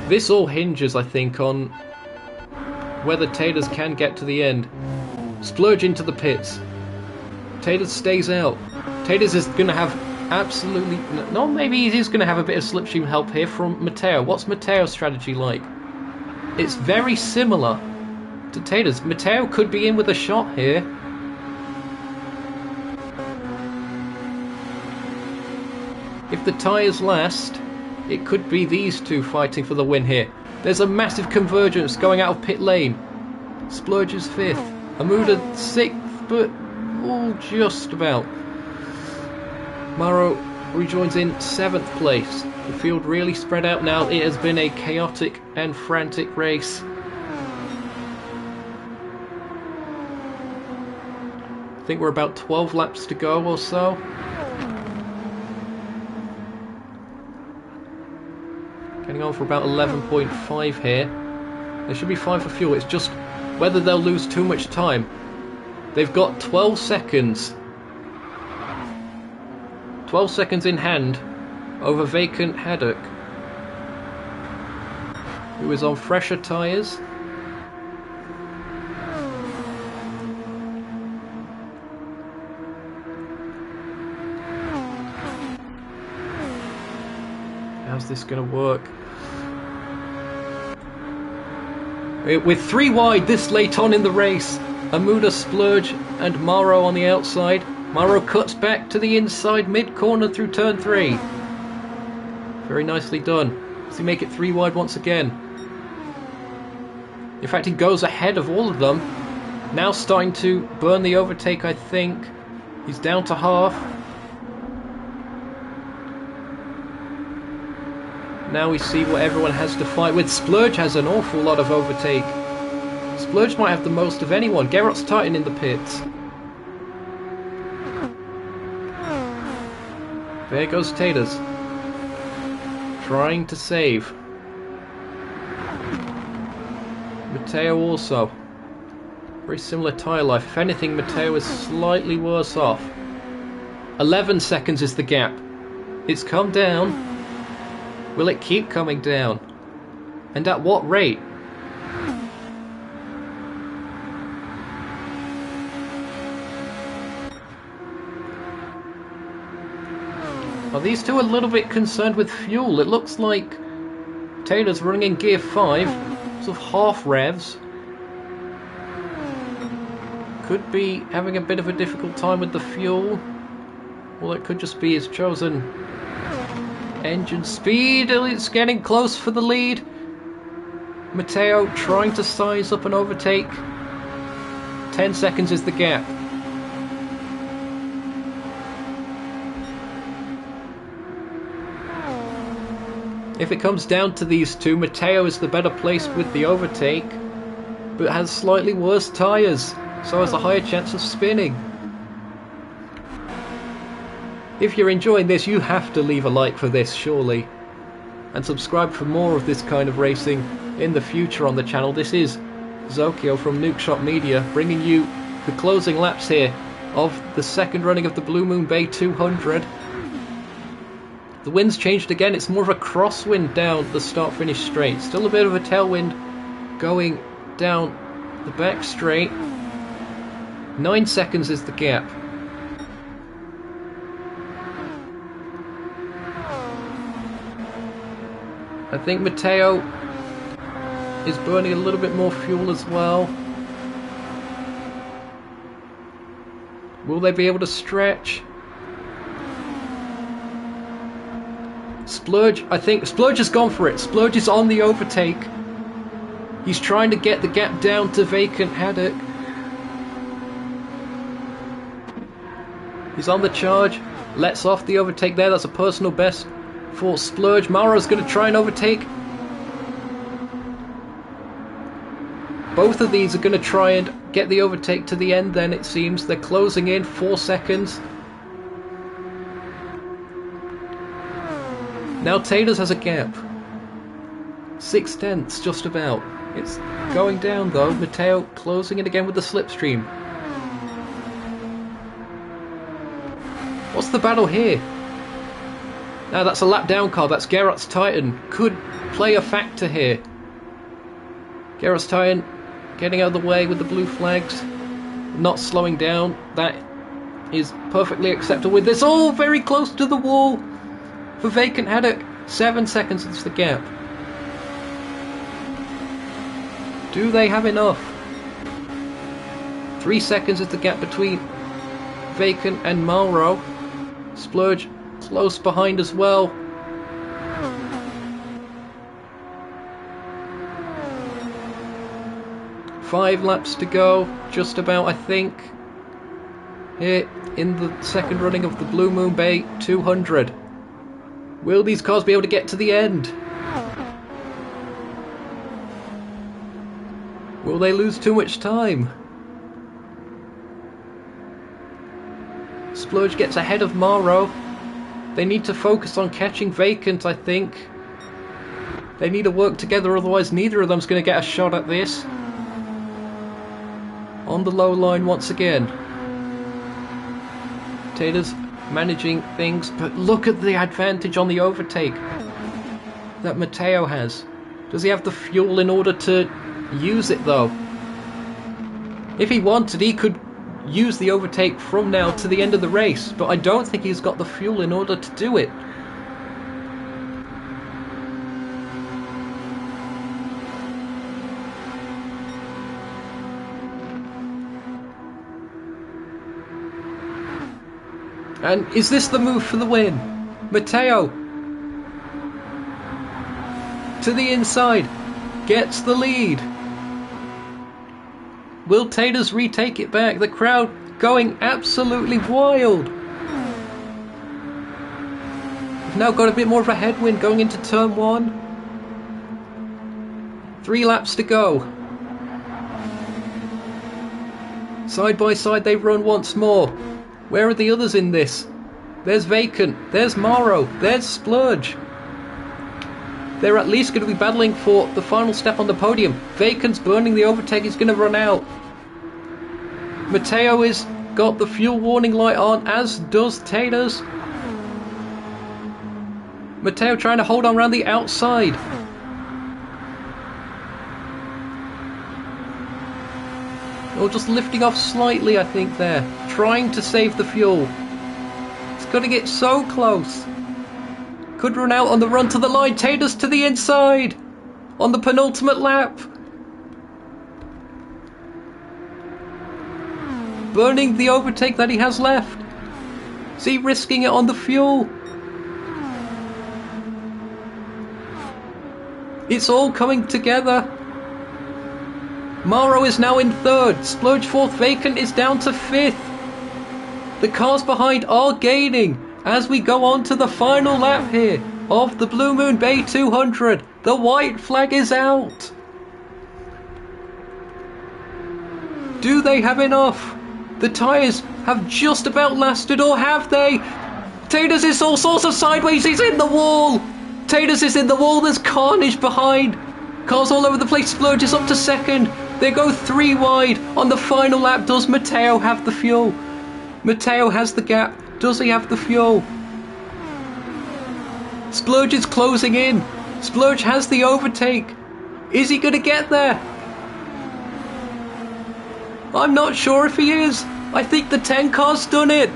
This all hinges, I think, on whether Taters can get to the end. Splurge into the pits. Taters stays out. Taters is going to have absolutely... No, maybe he is going to have a bit of slipstream help here from Matteo. What's Matteo's strategy like? It's very similar to Taters. Matteo could be in with a shot here. If the tyres last, it could be these two fighting for the win here. There's a massive convergence going out of pit lane. Splurge is 5th. Amuda 6th, but all just about. Maro rejoins in 7th place. The field really spread out now. It has been a chaotic and frantic race. I think we're about 12 laps to go or so. Getting on for about 11.5 here. There should be 5 for fuel. It's just whether they'll lose too much time. They've got 12 seconds. 12 seconds in hand over Vacant Haddock, who is on fresher tyres. How's this going to work? With 3 wide this late on in the race, Amuda, Splurge and Maro on the outside. Maro cuts back to the inside mid-corner through turn 3. Very nicely done. Does he make it 3 wide once again? In fact, he goes ahead of all of them. Now starting to burn the overtake, I think. He's down to half. Now we see what everyone has to fight with. Splurge has an awful lot of overtake. Splurge might have the most of anyone. Gerrard's Titan in the pits. There goes Taters. Trying to save. Matteo also. Very similar tyre life. If anything, Matteo is slightly worse off. 11 seconds is the gap. It's come down. Will it keep coming down? And at what rate? Are these two a little bit concerned with fuel? It looks like Taylor's running in gear 5, sort of half revs. Could be having a bit of a difficult time with the fuel. Or it could just be his chosen engine speed. It's getting close for the lead. Matteo trying to size up an overtake. 10 seconds is the gap. If it comes down to these two, Matteo is the better placed with the overtake, but has slightly worse tyres, so has a higher chance of spinning. If you're enjoying this, you have to leave a like for this, surely. And subscribe for more of this kind of racing in the future on the channel. This is Zokyo from Nukeshot Media, bringing you the closing laps here of the second running of the Blue Moon Bay 200. The wind's changed again. It's more of a crosswind down the start-finish straight. Still a bit of a tailwind going down the back straight. 9 seconds is the gap. I think Matteo is burning a little bit more fuel as well. Will they be able to stretch? Splurge, I think Splurge has gone for it. Splurge is on the overtake. He's trying to get the gap down to Vacant Haddock. He's on the charge. Lets off the overtake there. That's a personal best for Splurge. Mauro's going to try and overtake. Both of these are going to try and get the overtake to the end then, it seems. They're closing in. 4 seconds. Now Taylor's has a gap. 6/10 just about. It's going down though. Matteo closing it again with the slipstream. What's the battle here? Now that's a lap down car. That's Gerardt's Titan. Could play a factor here. Gerardt's Titan getting out of the way with the blue flags. Not slowing down. That is perfectly acceptable with this. Oh, very close to the wall for Vacant Haddock. 7 seconds is the gap. Do they have enough? 3 seconds is the gap between Vacant and Mauro. Splurge close behind as well. Five laps to go, just about, I think. Here in the second running of the Blue Moon Bay 200. Will these cars be able to get to the end? Will they lose too much time? Splurge gets ahead of Mauro. They need to focus on catching Vacant, I think. They need to work together, otherwise neither of them's going to get a shot at this. On the low line once again. Taylor's managing things, but look at the advantage on the overtake that Matteo has. Does he have the fuel in order to use it though? If he wanted, he could use the overtake from now to the end of the race, but I don't think he's got the fuel in order to do it. And is this the move for the win? Matteo to the inside, gets the lead. Will Taylor's retake it back? The crowd going absolutely wild. We've now got a bit more of a headwind going into turn 1. 3 laps to go. Side by side they run once more. Where are the others in this? There's Vacant, there's Mauro, there's Splurge. They're at least going to be battling for the final step on the podium. Vacant's burning the overtake, he's going to run out. Matteo has got the fuel warning light on, as does Taylor's. Matteo trying to hold on around the outside. Or just lifting off slightly, I think, there. Trying to save the fuel. It's got to get so close. Could run out on the run to the line. Taylor's to the inside. On the penultimate lap. Burning the overtake that he has left. Is he risking it on the fuel? It's all coming together. Mauro is now in 3rd. Splurge 4th. Vacant is down to 5th. The cars behind are gaining as we go on to the final lap here of the Blue Moon Bay 200. The white flag is out. Do they have enough? The tyres have just about lasted, or have they? Taylor's is all sorts of sideways. He's in the wall. Taylor's is in the wall. There's carnage behind. Cars all over the place. Splurge is up to 2nd. They go 3 wide on the final lap. Does Matteo have the fuel? Matteo has the gap. Does he have the fuel? Splurge is closing in. Splurge has the overtake. Is he going to get there? I'm not sure if he is. I think the 10 car's done it.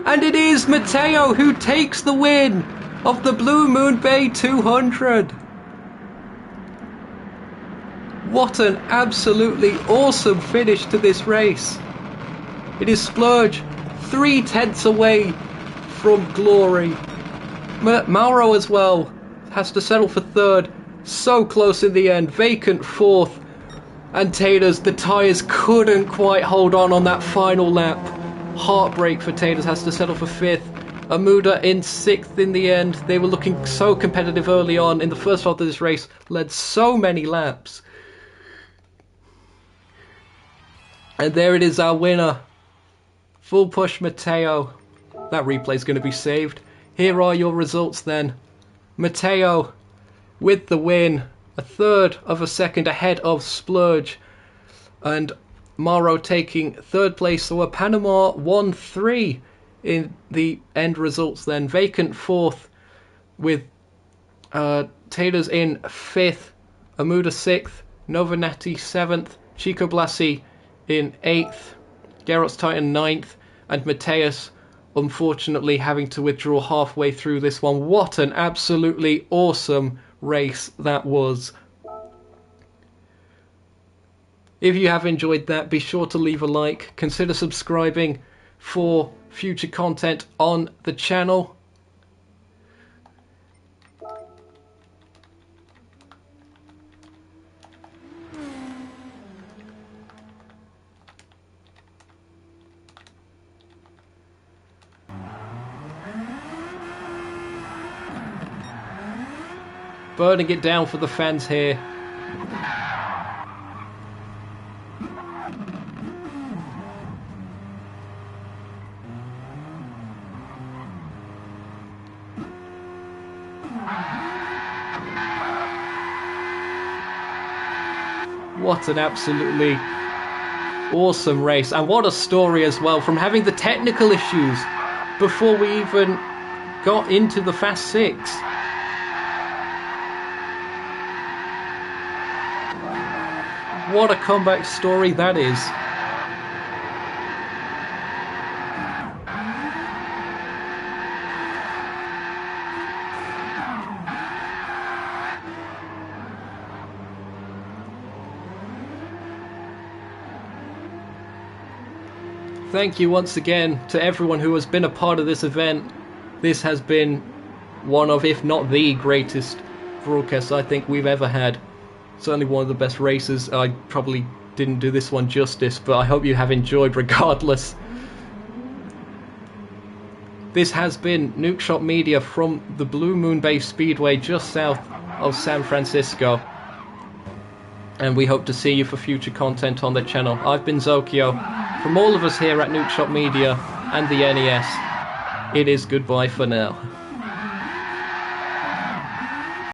And it is Matteo who takes the win of the Blue Moon Bay 200. What an absolutely awesome finish to this race. It is Splurge 3/10 away from glory. Mauro as well has to settle for 3rd. So close in the end. Vacant 4th. And Taters, the tyres couldn't quite hold on that final lap. Heartbreak for Taters, has to settle for 5th. Amuda in 6th in the end. They were looking so competitive early on in the first half of this race, led so many laps. And there it is, our winner. Full push Matteo. That replay is going to be saved. Here are your results then. Matteo with the win. A third of a second ahead of Splurge. And Mauro taking 3rd place. So a Panama 1-3 in the end results then. Vacant 4th with Taters in 5th. Amuda 6th. Novanetti 7th. Chico Blasi in 8th. Gerrard's Titan 9th. And Mateus unfortunately having to withdraw halfway through this one. What an absolutely awesome race that was. If you have enjoyed that, be sure to leave a like. Consider subscribing for future content on the channel. Burning it down for the fans here. What an absolutely awesome race, and what a story as well, from having the technical issues before we even got into the Fast 6. What a comeback story that is. Thank you once again to everyone who has been a part of this event. This has been one of, if not the greatest broadcasts I think we've ever had. Certainly one of the best races. I probably didn't do this one justice, but I hope you have enjoyed regardless. This has been Nukeshot Media from the Blue Moon Bay Speedway just south of San Francisco. And we hope to see you for future content on the channel. I've been Zokyo. From all of us here at Nukeshot Media and the NES, it is goodbye for now.